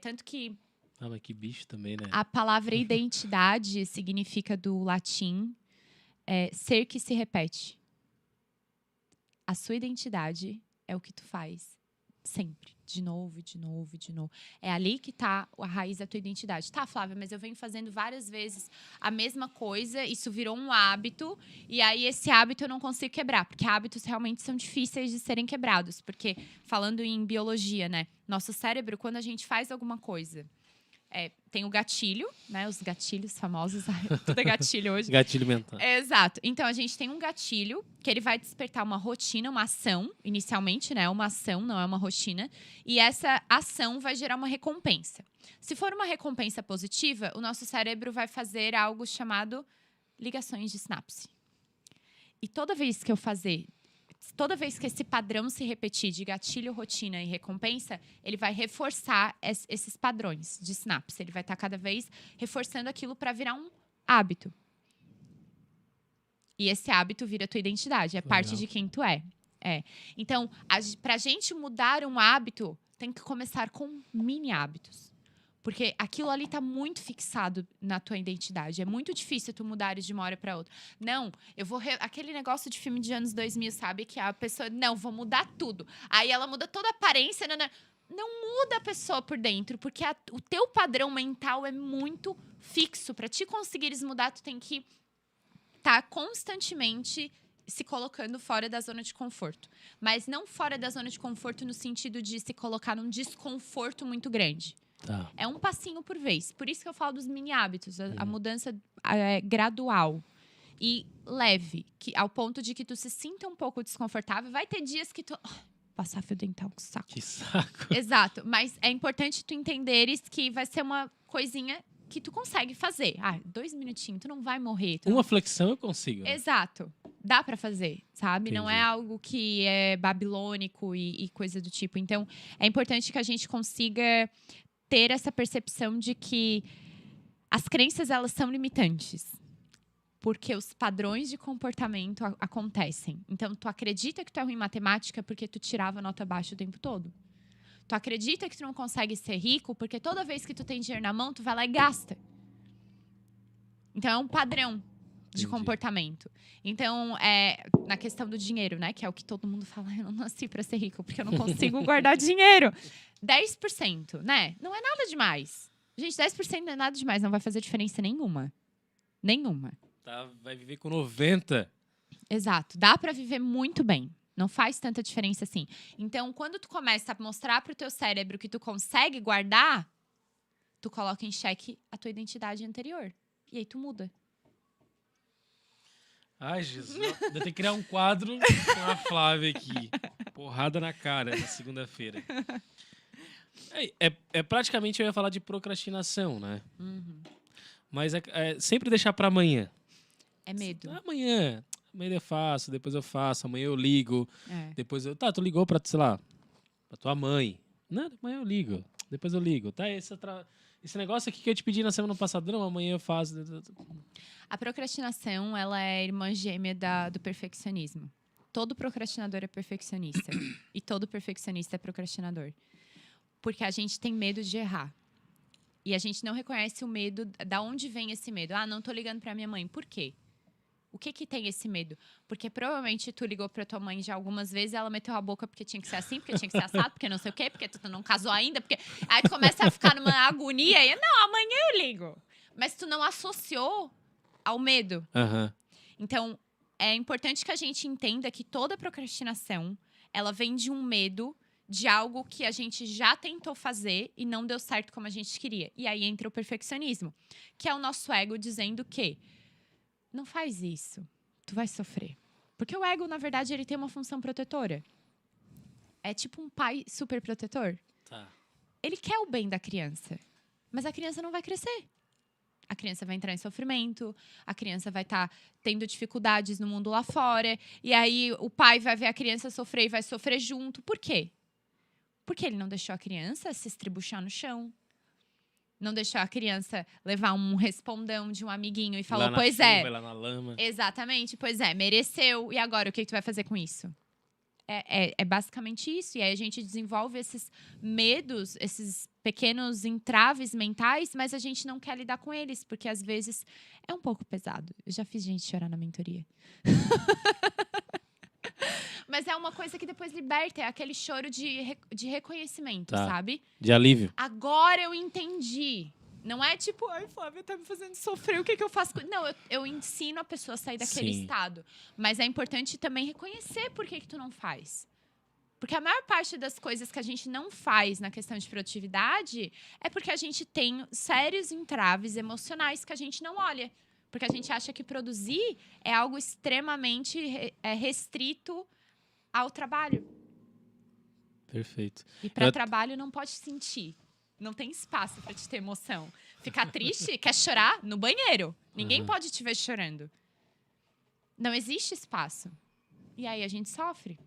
S2: Tanto que...
S1: mas que bicho também, né?
S2: A palavra identidade significa do latim ser que se repete. A sua identidade é o que tu faz sempre. De novo, de novo, de novo. É ali que tá a raiz da tua identidade. Tá, Flávia, mas eu venho fazendo várias vezes a mesma coisa, isso virou um hábito, e aí esse hábito eu não consigo quebrar, porque hábitos realmente são difíceis de serem quebrados. Porque, falando em biologia, né? Nosso cérebro, quando a gente faz alguma coisa Tem o gatilho, né? Os gatilhos famosos. Tudo é gatilho hoje.
S1: Gatilho mental.
S2: Exato. Então, a gente tem um gatilho que ele vai despertar uma rotina, uma ação, inicialmente, né? Uma ação, não é uma rotina. E essa ação vai gerar uma recompensa. Se for uma recompensa positiva, o nosso cérebro vai fazer algo chamado ligações de sinapse. E toda vez que esse padrão se repetir de gatilho, rotina e recompensa, ele vai reforçar esses padrões de sinapse. Ele vai estar cada vez reforçando aquilo para virar um hábito. E esse hábito vira a tua identidade, é parte de quem tu é. Então, pra gente mudar um hábito, tem que começar com mini hábitos. Porque aquilo ali tá muito fixado na tua identidade. É muito difícil tu mudares de uma hora para outra. Não, eu vou... Aquele negócio de filme de anos 2000, sabe? Que a pessoa... Não, vou mudar tudo. Aí ela muda toda a aparência. Não muda a pessoa por dentro. Porque o teu padrão mental é muito fixo. Para te conseguires mudar, tu tem que estar constantemente se colocando fora da zona de conforto. Mas não fora da zona de conforto no sentido de se colocar num desconforto muito grande.
S1: Tá.
S2: É um passinho por vez. Por isso que eu falo dos mini hábitos. A mudança é gradual e leve. Ao ponto de que tu se sinta um pouco desconfortável. Vai ter dias que tu... passar fio dental, que saco.
S1: Que saco.
S2: Exato. Mas é importante tu entenderes que vai ser uma coisinha que tu consegue fazer. 2 minutinhos, tu não vai morrer.
S1: Uma flexão eu consigo. Né?
S2: Exato. Dá pra fazer, sabe?
S1: Entendi.
S2: Não é algo que é babilônico e coisa do tipo. Então, é importante que a gente consiga ter essa percepção de que as crenças, elas são limitantes. Porque os padrões de comportamento acontecem. Então, tu acredita que tu é ruim em matemática porque tu tirava nota baixa o tempo todo. Tu acredita que tu não consegue ser rico porque toda vez que tu tem dinheiro na mão, tu vai lá e gasta. Então, é um padrão de comportamento. Então, na questão do dinheiro, né? Que é o que todo mundo fala. Eu não nasci pra ser rico porque eu não consigo guardar dinheiro. 10%, né? Não é nada demais. Gente, 10% não é nada demais. Não vai fazer diferença nenhuma. Nenhuma.
S1: Tá, vai viver com 90.
S2: Exato. Dá pra viver muito bem. Não faz tanta diferença assim. Então, quando tu começa a mostrar pro teu cérebro que tu consegue guardar, tu coloca em xeque a tua identidade anterior. E aí tu muda.
S1: Ai, Jesus. Eu tenho que criar um quadro com a Flávia aqui. Porrada na cara na segunda-feira. Praticamente eu ia falar de procrastinação, né?
S2: Uhum.
S1: Mas sempre deixar pra amanhã.
S2: É medo.
S1: Amanhã eu faço, depois eu faço, amanhã eu ligo. Depois eu... Tá, tu ligou pra, sei lá, pra tua mãe. Não, amanhã eu ligo. Depois eu ligo. Tá, esse negócio aqui que eu te pedi na semana passada, não, amanhã eu faço.
S2: A procrastinação, ela é irmã gêmea do perfeccionismo. Todo procrastinador é perfeccionista. E todo perfeccionista é procrastinador. Porque a gente tem medo de errar. E a gente não reconhece o medo. Da onde vem esse medo? Não tô ligando pra minha mãe. Por quê? O que tem esse medo? Porque provavelmente tu ligou pra tua mãe já algumas vezes e ela meteu a boca porque tinha que ser assim, porque tinha que ser assado, porque não sei o quê, porque tu não casou ainda, porque... Aí tu começa a ficar numa agonia e... Não, amanhã eu ligo. Mas tu não associou ao medo.
S1: Uhum.
S2: Então, é importante que a gente entenda que toda procrastinação, ela vem de um medo de algo que a gente já tentou fazer e não deu certo como a gente queria. E aí entra o perfeccionismo, que é o nosso ego dizendo que não faz isso, tu vai sofrer. Porque o ego, na verdade, ele tem uma função protetora. É tipo um pai super protetor.
S1: Tá.
S2: Ele quer o bem da criança, mas a criança não vai crescer. A criança vai entrar em sofrimento, a criança vai estar tendo dificuldades no mundo lá fora, e aí o pai vai ver a criança sofrer e vai sofrer junto. Por quê? Porque ele não deixou a criança se estribuchar no chão. Não deixou a criança levar um respondão de um amiguinho e falou, pois
S1: chuva,
S2: é.
S1: lá na lama.
S2: Exatamente, pois é, mereceu. E agora, o que tu vai fazer com isso? É basicamente isso. E aí a gente desenvolve esses medos, esses pequenos entraves mentais, mas a gente não quer lidar com eles, porque às vezes é um pouco pesado. Eu já fiz gente chorar na mentoria. Mas é uma coisa que depois liberta, é aquele choro de reconhecimento, sabe?
S1: De alívio.
S2: Agora eu entendi. Não é tipo, ai, Flávia, tá me fazendo sofrer, o que eu faço? Não, eu ensino a pessoa a sair daquele estado. Mas é importante também reconhecer por que tu não faz. Porque a maior parte das coisas que a gente não faz na questão de produtividade é porque a gente tem sérios entraves emocionais que a gente não olha. Porque a gente acha que produzir é algo extremamente restrito ao trabalho.
S1: Perfeito.
S2: E para trabalho não pode sentir. Não tem espaço para te ter emoção. Ficar triste, quer chorar? No banheiro. Ninguém pode te ver chorando. Não existe espaço. E aí a gente sofre.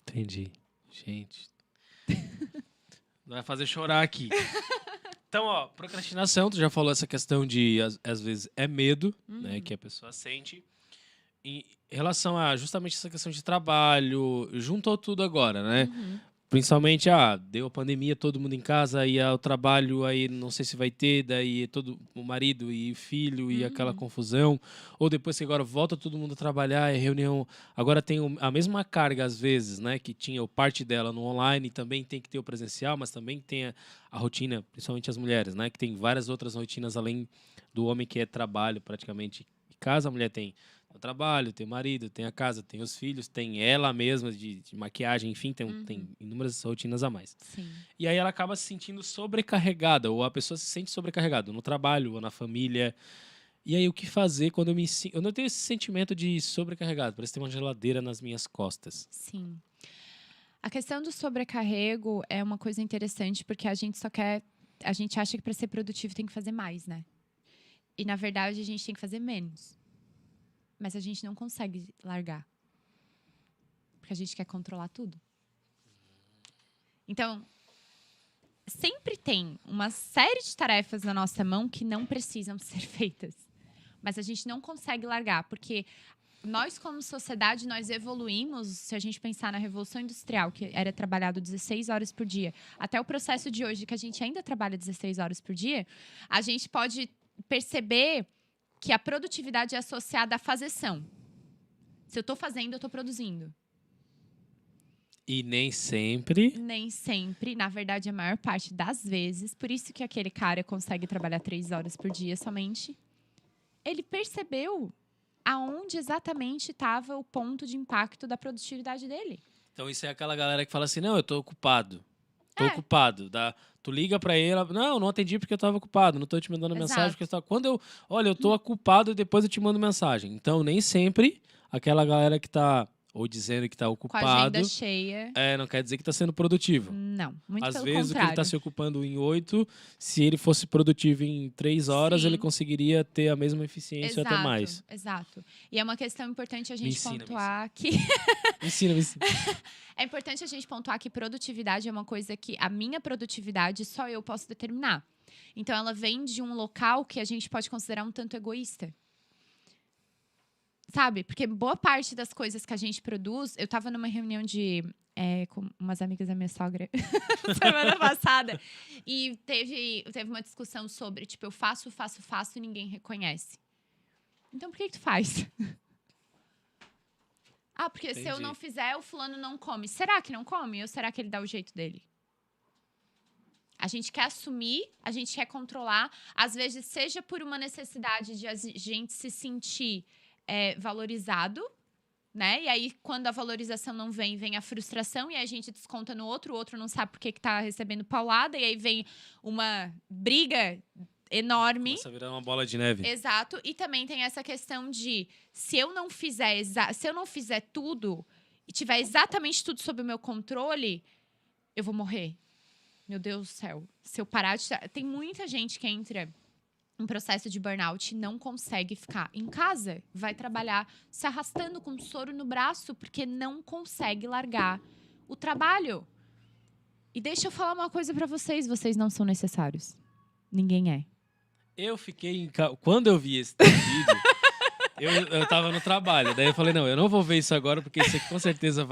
S1: Entendi. Gente. Vai fazer chorar aqui. Então, ó, procrastinação, tu já falou essa questão de, às vezes, é medo, né, que a pessoa sente. Em relação a justamente essa questão de trabalho, juntou tudo agora, né? Principalmente, deu a pandemia, todo mundo em casa, aí o trabalho, aí não sei se vai ter, daí todo o marido e o filho e aquela confusão. Ou depois que agora volta todo mundo a trabalhar, é reunião. Agora tem a mesma carga, às vezes, né? Que tinha parte dela no online, também tem que ter o presencial, mas também tem a rotina, principalmente as mulheres, né? Que tem várias outras rotinas além do homem que é trabalho praticamente em casa. A mulher tem o trabalho, tem o marido, tem a casa, tem os filhos, tem ela mesma de maquiagem, enfim, tem inúmeras rotinas a mais.
S2: Sim.
S1: E aí ela acaba se sentindo sobrecarregada, ou a pessoa se sente sobrecarregada no trabalho ou na família. E aí o que fazer quando eu não tenho esse sentimento de sobrecarregado, parece ter uma geladeira nas minhas costas.
S2: Sim. A questão do sobrecarrego é uma coisa interessante porque a gente acha que para ser produtivo tem que fazer mais, né? E na verdade a gente tem que fazer menos. Mas a gente não consegue largar. Porque a gente quer controlar tudo. Então, sempre tem uma série de tarefas na nossa mão que não precisam ser feitas. Mas a gente não consegue largar, porque nós, como sociedade, nós evoluímos, se a gente pensar na Revolução Industrial, que era trabalhado 16 horas por dia, até o processo de hoje, que a gente ainda trabalha 16 horas por dia, a gente pode perceber que a produtividade é associada à fazeção. Se eu estou fazendo, eu estou produzindo.
S1: E nem sempre.
S2: Nem sempre. Na verdade, a maior parte das vezes. Por isso que aquele cara consegue trabalhar 3 horas por dia somente. Ele percebeu aonde exatamente estava o ponto de impacto da produtividade dele.
S1: Então isso é aquela galera que fala assim, não, eu tô ocupado. Tô ocupado. Tu liga pra ele, não atendi porque eu tava ocupado, não tô te mandando mensagem porque eu tava... Olha, eu tô ocupado e depois eu te mando mensagem. Então, nem sempre aquela galera que tá, ou dizendo que tá ocupado...
S2: Com a agenda cheia.
S1: Não quer dizer que tá sendo produtivo.
S2: Não, muito
S1: Às
S2: pelo
S1: vezes,
S2: contrário.
S1: o que ele tá se ocupando em 8, se ele fosse produtivo em 3 horas,
S2: Sim.
S1: ele conseguiria ter a mesma eficiência até mais.
S2: Exato. E é uma questão importante a gente pontuar que...
S1: Me ensina.
S2: É importante a gente pontuar que produtividade é uma coisa que a minha produtividade só eu posso determinar. Então, ela vem de um local que a gente pode considerar um tanto egoísta. Sabe? Porque boa parte das coisas que a gente produz... Eu estava numa reunião com umas amigas da minha sogra semana passada. E teve uma discussão sobre, tipo, eu faço e ninguém reconhece. Então, por que tu faz? Porque
S1: Entendi.
S2: Se eu não fizer, o fulano não come. Será que não come? Ou será que ele dá o jeito dele? A gente quer assumir, a gente quer controlar. Às vezes, seja por uma necessidade de a gente se sentir valorizado, né? E aí, quando a valorização não vem a frustração. E aí a gente desconta no outro. O outro não sabe por que tá recebendo paulada. E aí vem uma briga enorme.
S1: Começa a virar uma bola de neve.
S2: Exato. E também tem essa questão de se eu não fizer tudo e tiver exatamente tudo sob o meu controle, eu vou morrer. Meu Deus do céu. Se eu parar de... Tem muita gente que entra em processo de burnout e não consegue ficar em casa. Vai trabalhar se arrastando com soro no braço porque não consegue largar o trabalho. E deixa eu falar uma coisa pra vocês. Vocês não são necessários. Ninguém é.
S1: Eu fiquei Quando eu vi esse vídeo, eu tava no trabalho. Daí eu falei, não, eu não vou ver isso agora, porque isso aqui com certeza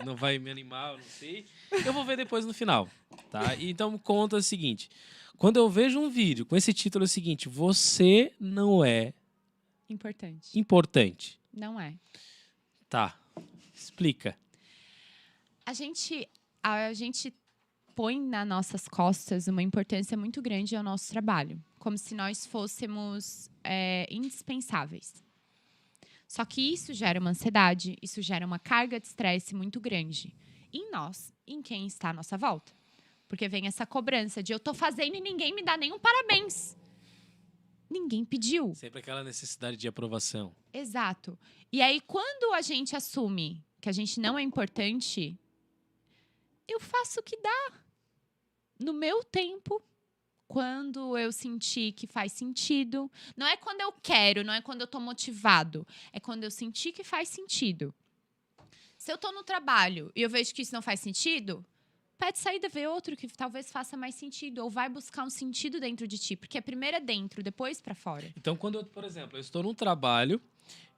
S1: não vai me animar, eu não sei. Eu vou ver depois no final, tá? Então conta o seguinte. Quando eu vejo um vídeo com esse título, é o seguinte: você não é importante.
S2: Não é.
S1: Tá. Explica.
S2: A gente põe nas nossas costas uma importância muito grande ao nosso trabalho. Como se nós fôssemos indispensáveis. Só que isso gera uma ansiedade, isso gera uma carga de estresse muito grande. em nós, em quem está à nossa volta. Porque vem essa cobrança de eu tô fazendo e ninguém me dá nenhum parabéns. Ninguém pediu.
S1: Sempre aquela necessidade de aprovação.
S2: Exato. E aí, quando a gente assume que a gente não é importante, eu faço o que dá. No meu tempo, quando eu sentir que faz sentido. Não é quando eu quero, não é quando eu tô motivado. É quando eu sentir que faz sentido. Se eu tô no trabalho e eu vejo que isso não faz sentido, pede saída, vê outro que talvez faça mais sentido. Ou vai buscar um sentido dentro de ti. Porque primeiro é dentro, depois pra fora.
S1: Então, quando eu, por exemplo, eu estou num trabalho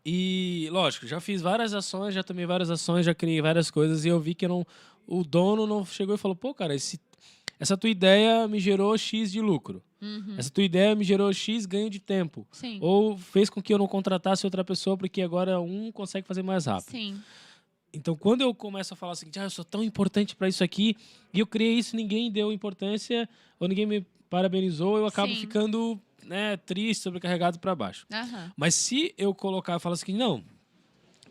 S1: e, lógico, já fiz várias ações, já tomei várias ações, já criei várias coisas e eu vi que o dono não chegou e falou, pô, cara, essa tua ideia me gerou X de lucro. Essa tua ideia me gerou X ganho de tempo.
S2: Sim.
S1: Ou fez com que eu não contratasse outra pessoa porque agora um consegue fazer mais rápido.
S2: Sim.
S1: Então, quando eu começo a falar assim, eu sou tão importante para isso aqui, e eu criei isso, ninguém deu importância, ou ninguém me parabenizou, eu acabo
S2: Sim.
S1: ficando, né, triste, sobrecarregado para baixo.
S2: Aham.
S1: Mas se eu colocar e falar assim, não,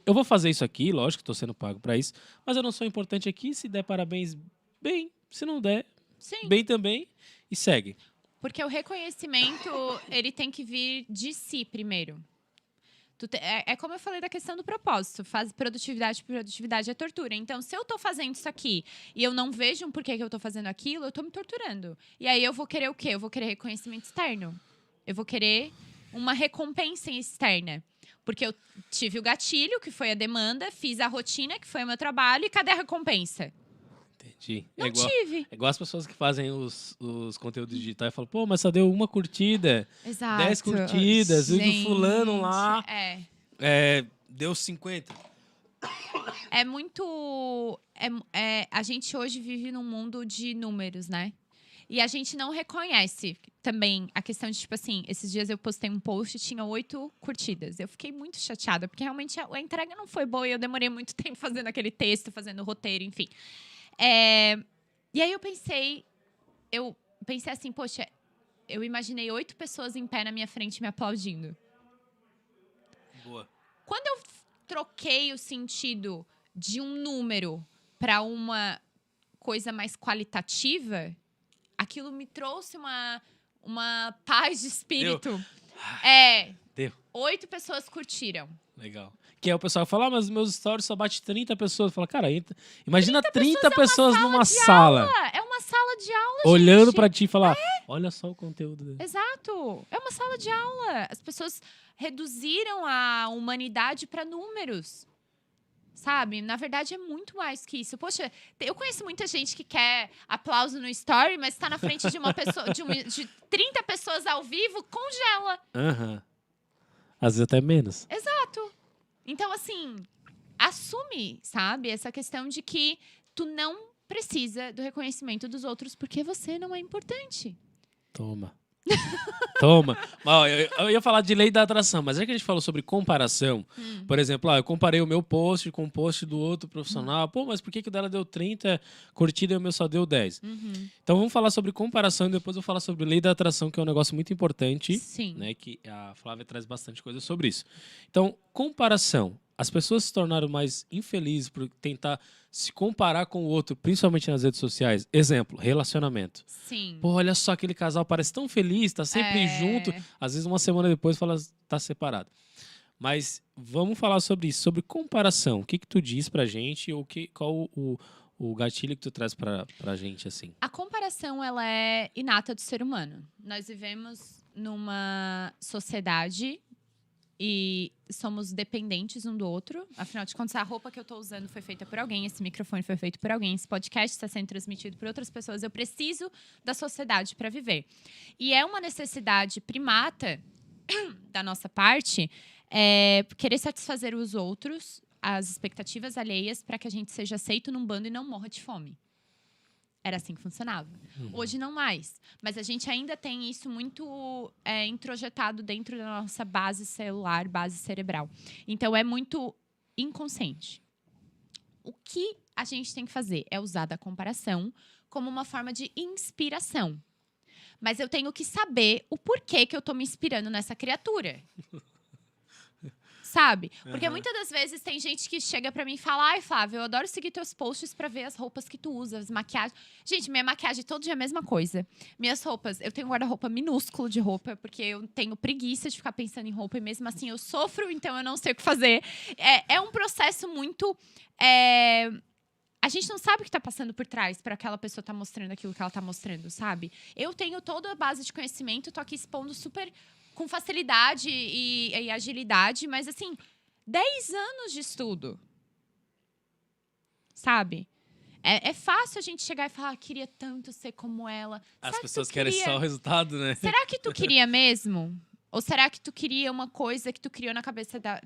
S1: eu vou fazer isso aqui, lógico que estou sendo pago para isso, mas eu não sou importante aqui, se der parabéns, bem, se não der,
S2: Sim.
S1: bem também, e segue.
S2: Porque o reconhecimento, ele tem que vir de si primeiro. É como eu falei da questão do propósito. Produtividade é tortura. Então, se eu tô fazendo isso aqui e eu não vejo um porquê que eu tô fazendo aquilo, eu tô me torturando. E aí eu vou querer o quê? Eu vou querer reconhecimento externo. Eu vou querer uma recompensa externa. Porque eu tive o gatilho, que foi a demanda, fiz a rotina, que foi o meu trabalho, e cadê a recompensa?
S1: Entendi.
S2: Não tive.
S1: É igual as pessoas que fazem os conteúdos digitais e falam, pô, mas só deu uma curtida,
S2: Exato.
S1: 10 curtidas, e o do
S2: Gente,
S1: fulano lá
S2: É.
S1: deu 50.
S2: É muito... a gente hoje vive num mundo de números, né? E a gente não reconhece também a questão de, tipo assim, esses dias eu postei um post e tinha 8 curtidas. Eu fiquei muito chateada, porque realmente a entrega não foi boa e eu demorei muito tempo fazendo aquele texto, fazendo o roteiro, enfim. E aí eu pensei assim, poxa, eu imaginei 8 pessoas em pé na minha frente me aplaudindo.
S1: Boa.
S2: Quando eu troquei o sentido de um número para uma coisa mais qualitativa, aquilo me trouxe uma paz de espírito.
S1: Deu.
S2: 8 pessoas curtiram.
S1: Legal. Que é o pessoal que fala, mas meus stories só bate 30 pessoas. Fala, cara, imagina 30 pessoas numa sala.
S2: É uma sala de aula,
S1: olhando
S2: gente.
S1: pra ti e falar, olha só o conteúdo dele.
S2: Exato. É uma sala de aula. As pessoas reduziram a humanidade para números. Sabe? Na verdade, é muito mais que isso. Poxa, eu conheço muita gente que quer aplauso no story, mas está na frente de uma pessoa, de 30 pessoas ao vivo, congela.
S1: Às vezes até menos.
S2: Exato. Então, assim, assume, sabe? Essa questão de que tu não precisa do reconhecimento dos outros porque você não é importante.
S1: Toma. Toma. Ó, eu ia falar de lei da atração, mas já que a gente falou sobre comparação, por exemplo, eu comparei o meu post com o post do outro profissional. Pô, mas por que o dela deu 30 curtidas e o meu só deu 10? Então vamos falar sobre comparação e depois eu vou falar sobre lei da atração, que é um negócio muito importante.
S2: Sim.
S1: Né, que a Flávia traz bastante coisa sobre isso. Então, comparação. As pessoas se tornaram mais infelizes por tentar se comparar com o outro, principalmente nas redes sociais. Exemplo, relacionamento.
S2: Sim.
S1: Pô, olha só, aquele casal parece tão feliz, tá sempre junto. Às vezes, uma semana depois, fala, tá separado. Mas vamos falar sobre isso, sobre comparação. O que tu diz pra gente? Qual o gatilho que tu traz pra gente, assim?
S2: A comparação, ela é inata do ser humano. Nós vivemos numa sociedade e somos dependentes um do outro. Afinal de contas, a roupa que eu tô usando foi feita por alguém, esse microfone foi feito por alguém, esse podcast está sendo transmitido por outras pessoas. Eu preciso da sociedade para viver. E é uma necessidade primata da nossa parte querer satisfazer os outros, as expectativas alheias, para que a gente seja aceito num bando e não morra de fome. Era assim que funcionava. Hoje não mais. Mas a gente ainda tem isso muito introjetado dentro da nossa base celular, base cerebral. Então, é muito inconsciente. O que a gente tem que fazer é usar da comparação como uma forma de inspiração. Mas eu tenho que saber o porquê que eu tô me inspirando nessa criatura. Sabe? Porque
S1: Aham.
S2: muitas das vezes tem gente que chega pra mim e fala: ai, Flávio, eu adoro seguir teus posts pra ver as roupas que tu usa, as maquiagens. Gente, minha maquiagem todo dia é a mesma coisa. Minhas roupas, eu tenho um guarda-roupa minúsculo de roupa, porque eu tenho preguiça de ficar pensando em roupa e mesmo assim eu sofro, então eu não sei o que fazer. É um processo muito. A gente não sabe o que tá passando por trás para aquela pessoa tá mostrando aquilo que ela tá mostrando, sabe? Eu tenho toda a base de conhecimento, tô aqui expondo super com facilidade e agilidade, mas assim, 10 anos de estudo. Sabe? É fácil a gente chegar e falar, queria tanto ser como ela.
S1: As
S2: Será
S1: pessoas
S2: que tu
S1: querem
S2: queria?
S1: só o resultado, né?
S2: Será que tu queria mesmo? Ou será que tu queria uma coisa que tu criou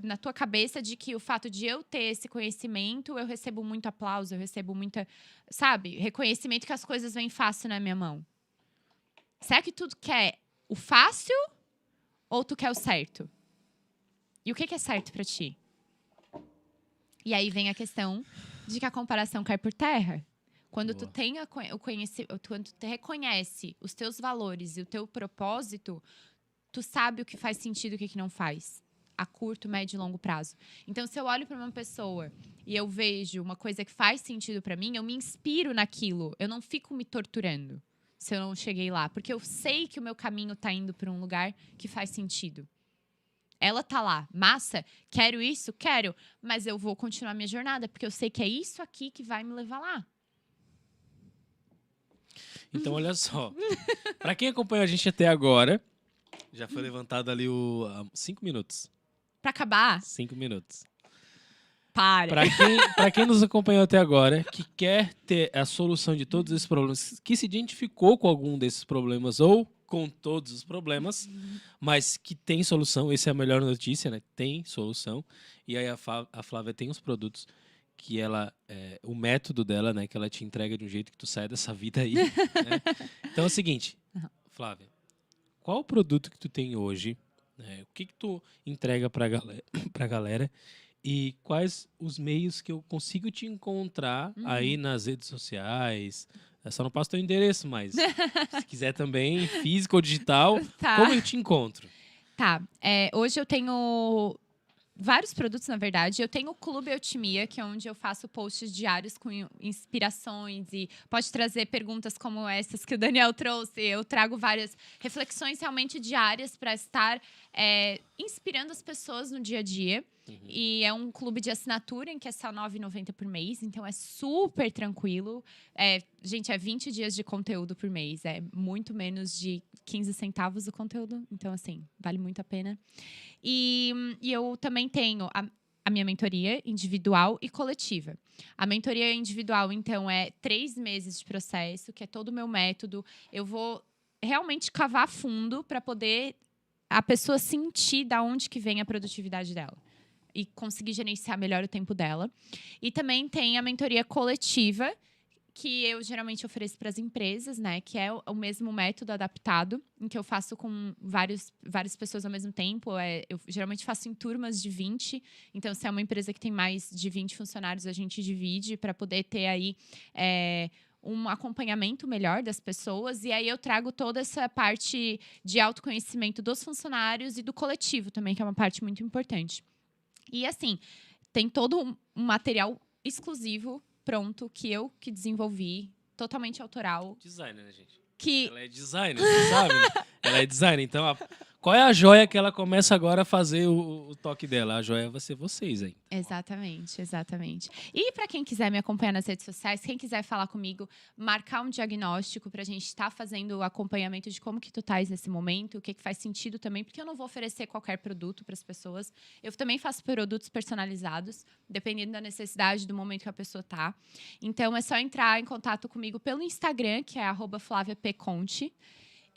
S2: na tua cabeça de que o fato de eu ter esse conhecimento, eu recebo muito aplauso, eu recebo muita, sabe, reconhecimento que as coisas vêm fácil na minha mão? Será que tu quer o fácil ou tu quer o certo? E o que é certo pra ti? E aí vem a questão de que a comparação cai por terra. Quando tu
S1: Boa.
S2: tem o conhecimento, quando tu reconhece os teus valores e o teu propósito, tu sabe o que faz sentido e o que não faz. A curto, médio e longo prazo. Então, se eu olho para uma pessoa e eu vejo uma coisa que faz sentido para mim, eu me inspiro naquilo. Eu não fico me torturando se eu não cheguei lá. Porque eu sei que o meu caminho tá indo para um lugar que faz sentido. Ela tá lá, massa, quero isso, quero, mas eu vou continuar minha jornada, porque eu sei que é isso aqui que vai me levar lá.
S1: Então, olha só. Pra quem acompanhou a gente até agora, já foi levantado ali 5 minutos.
S2: Pra acabar,
S1: 5 minutos.
S2: para.
S1: Pra quem nos acompanhou até agora, que quer ter a solução de todos esses problemas, que se identificou com algum desses problemas ou com todos os problemas, mas que tem solução, essa é a melhor notícia, né? Tem solução. E aí a Flávia tem os produtos que ela, o método dela, né, que ela te entrega de um jeito que tu sai dessa vida aí, né? Então é o seguinte, Flávia, qual o produto que tu tem hoje, né? O que tu entrega pra galera e quais os meios que eu consigo te encontrar aí nas redes sociais? Eu só não passo teu endereço, mas se quiser também, físico ou digital,
S2: Tá.
S1: como eu te encontro?
S2: Tá. Hoje eu tenho vários produtos, na verdade. Eu tenho o Clube Altimia, que é onde eu faço posts diários com inspirações e pode trazer perguntas como essas que o Daniel trouxe. Eu trago várias reflexões realmente diárias para estar inspirando as pessoas no dia a dia. E é um clube de assinatura em que é só R$ 9,90 por mês, então é super tranquilo. Gente, é 20 dias de conteúdo por mês, é muito menos de 15 centavos o conteúdo, então assim, vale muito a pena. E eu também tenho a minha mentoria individual e coletiva. A mentoria individual, então, é 3 meses de processo, que é todo o meu método. Eu vou realmente cavar fundo para poder a pessoa sentir da onde que vem a produtividade dela e conseguir gerenciar melhor o tempo dela. E também tem a mentoria coletiva, que eu geralmente ofereço para as empresas, né? Que é o mesmo método adaptado, em que eu faço com várias pessoas ao mesmo tempo. Eu geralmente faço em turmas de 20. Então, se é uma empresa que tem mais de 20 funcionários, a gente divide para poder ter aí um acompanhamento melhor das pessoas. E aí eu trago toda essa parte de autoconhecimento dos funcionários e do coletivo também, que é uma parte muito importante. E assim, tem todo um material exclusivo pronto, que eu que desenvolvi, totalmente autoral.
S1: Designer, né, gente?
S2: Que
S1: Ela é designer, você sabe, né? Ela é designer, então qual é a joia que ela começa agora a fazer o toque dela? A joia vai ser vocês aí.
S2: Exatamente, exatamente. E para quem quiser me acompanhar nas redes sociais, quem quiser falar comigo, marcar um diagnóstico para a gente estar fazendo o acompanhamento de como que tu estás nesse momento, o que faz sentido também, porque eu não vou oferecer qualquer produto para as pessoas. Eu também faço produtos personalizados, dependendo da necessidade do momento que a pessoa tá. Então é só entrar em contato comigo pelo Instagram, que é @flaviapconte.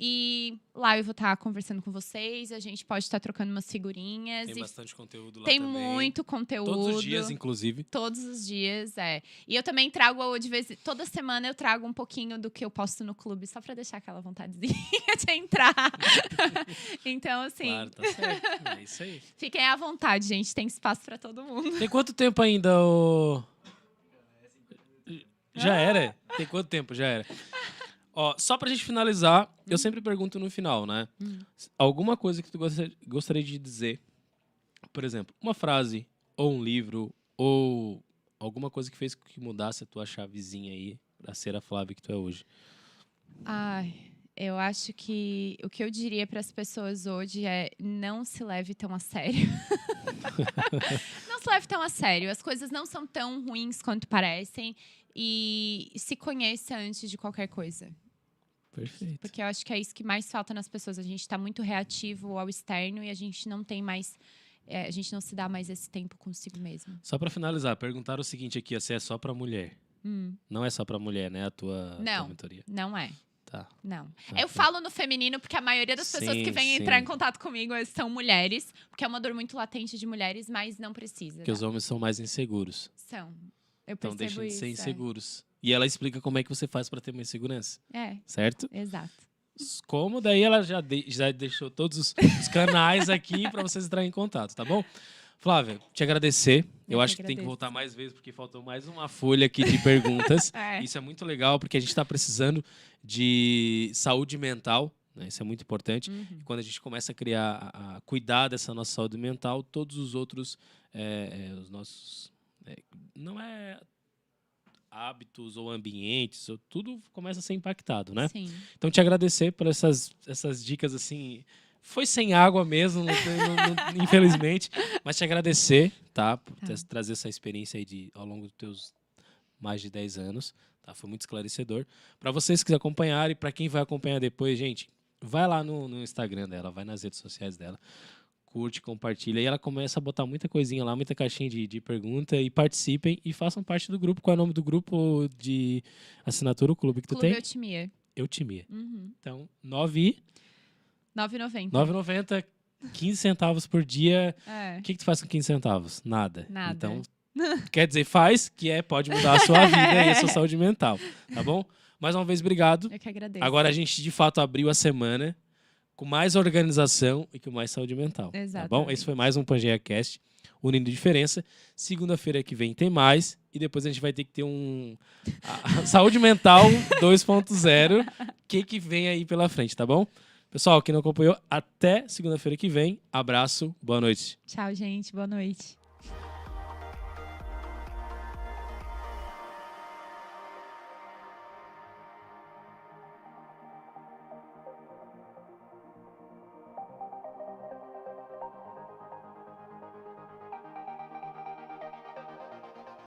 S2: E lá eu vou estar conversando com vocês, a gente pode estar trocando umas figurinhas.
S1: Tem bastante conteúdo lá
S2: tem
S1: também.
S2: Tem muito conteúdo.
S1: Todos os dias, inclusive.
S2: Todos os dias, E eu também trago, toda semana eu trago um pouquinho do que eu posto no clube, só pra deixar aquela vontadezinha de entrar. Então, assim...
S1: Claro, tá certo. É isso aí.
S2: Fiquem à vontade, gente, tem espaço pra todo mundo.
S1: Tem quanto tempo ainda o... Já era? Tem quanto tempo? Já era. Ó, só pra gente finalizar, eu sempre pergunto no final, né? Alguma coisa que tu gostaria de dizer por exemplo, uma frase, ou um livro, ou alguma coisa que fez com que mudasse a tua chavezinha aí pra ser a Flávia que tu é hoje?
S2: Ai, eu acho que o que eu diria para as pessoas hoje é não se leve tão a sério. Não se leve tão a sério. As coisas não são tão ruins quanto parecem. E se conheça antes de qualquer coisa.
S1: Perfeito.
S2: Porque eu acho que é isso que mais falta nas pessoas. A gente tá muito reativo ao externo e a gente não tem mais. A gente não se dá mais esse tempo consigo mesmo.
S1: Só pra finalizar, perguntaram o seguinte aqui, ó, se é só pra mulher. Não é só pra mulher, né? A tua mentoria.
S2: Não é.
S1: Tá.
S2: Não.
S1: Ah,
S2: Eu falo no feminino porque a maioria das pessoas que vêm
S1: sim.
S2: entrar em contato comigo são mulheres. Porque é uma dor muito latente de mulheres, mas não precisa.
S1: Porque os homens são mais inseguros.
S2: São. Eu
S1: Então
S2: percebo
S1: deixem de ser
S2: isso,
S1: inseguros. E ela explica como é que você faz pra ter uma insegurança. Certo?
S2: Exato.
S1: Como daí ela já deixou todos os canais aqui pra vocês entrarem em contato, tá bom? Flávia, te agradecer. Eu acho que tem que voltar mais vezes, porque faltou mais uma folha aqui de perguntas. Isso é muito legal, porque a gente está precisando de saúde mental, né? Isso é muito importante. E quando a gente começa a cuidar dessa nossa saúde mental, todos os outros, os nossos... não é hábitos ou ambientes, tudo começa a ser impactado, né?
S2: Sim.
S1: Então, te agradecer por essas dicas, assim... Foi sem água mesmo, infelizmente. Mas te agradecer, tá? Por trazer essa experiência aí ao longo dos teus mais de 10 anos. Tá? Foi muito esclarecedor. Para vocês que acompanharem, para quem vai acompanhar depois, gente, vai lá no Instagram dela, vai nas redes sociais dela, curte, compartilha. E ela começa a botar muita coisinha lá, muita caixinha de pergunta. E participem e façam parte do grupo. Qual é o nome do grupo de assinatura, o clube que tu tem?
S2: Clube Eutimia.
S1: Eutimia.
S2: Uhum.
S1: Então, 9,90, 15 centavos por dia. O que tu faz com 15 centavos? Nada. Então, quer dizer, pode mudar a sua vida e a sua saúde mental, tá bom? Mais uma vez, obrigado.
S2: Eu que agradeço.
S1: Agora a gente, de fato, abriu a semana com mais organização e com mais saúde mental, tá bom? Esse foi mais um PangeaCast, Unindo Diferença. Segunda-feira que vem tem mais e depois a gente vai ter que ter a saúde mental 2.0, que vem aí pela frente, tá bom? Pessoal, quem não acompanhou, até segunda-feira que vem. Abraço, boa noite.
S2: Tchau, gente. Boa noite.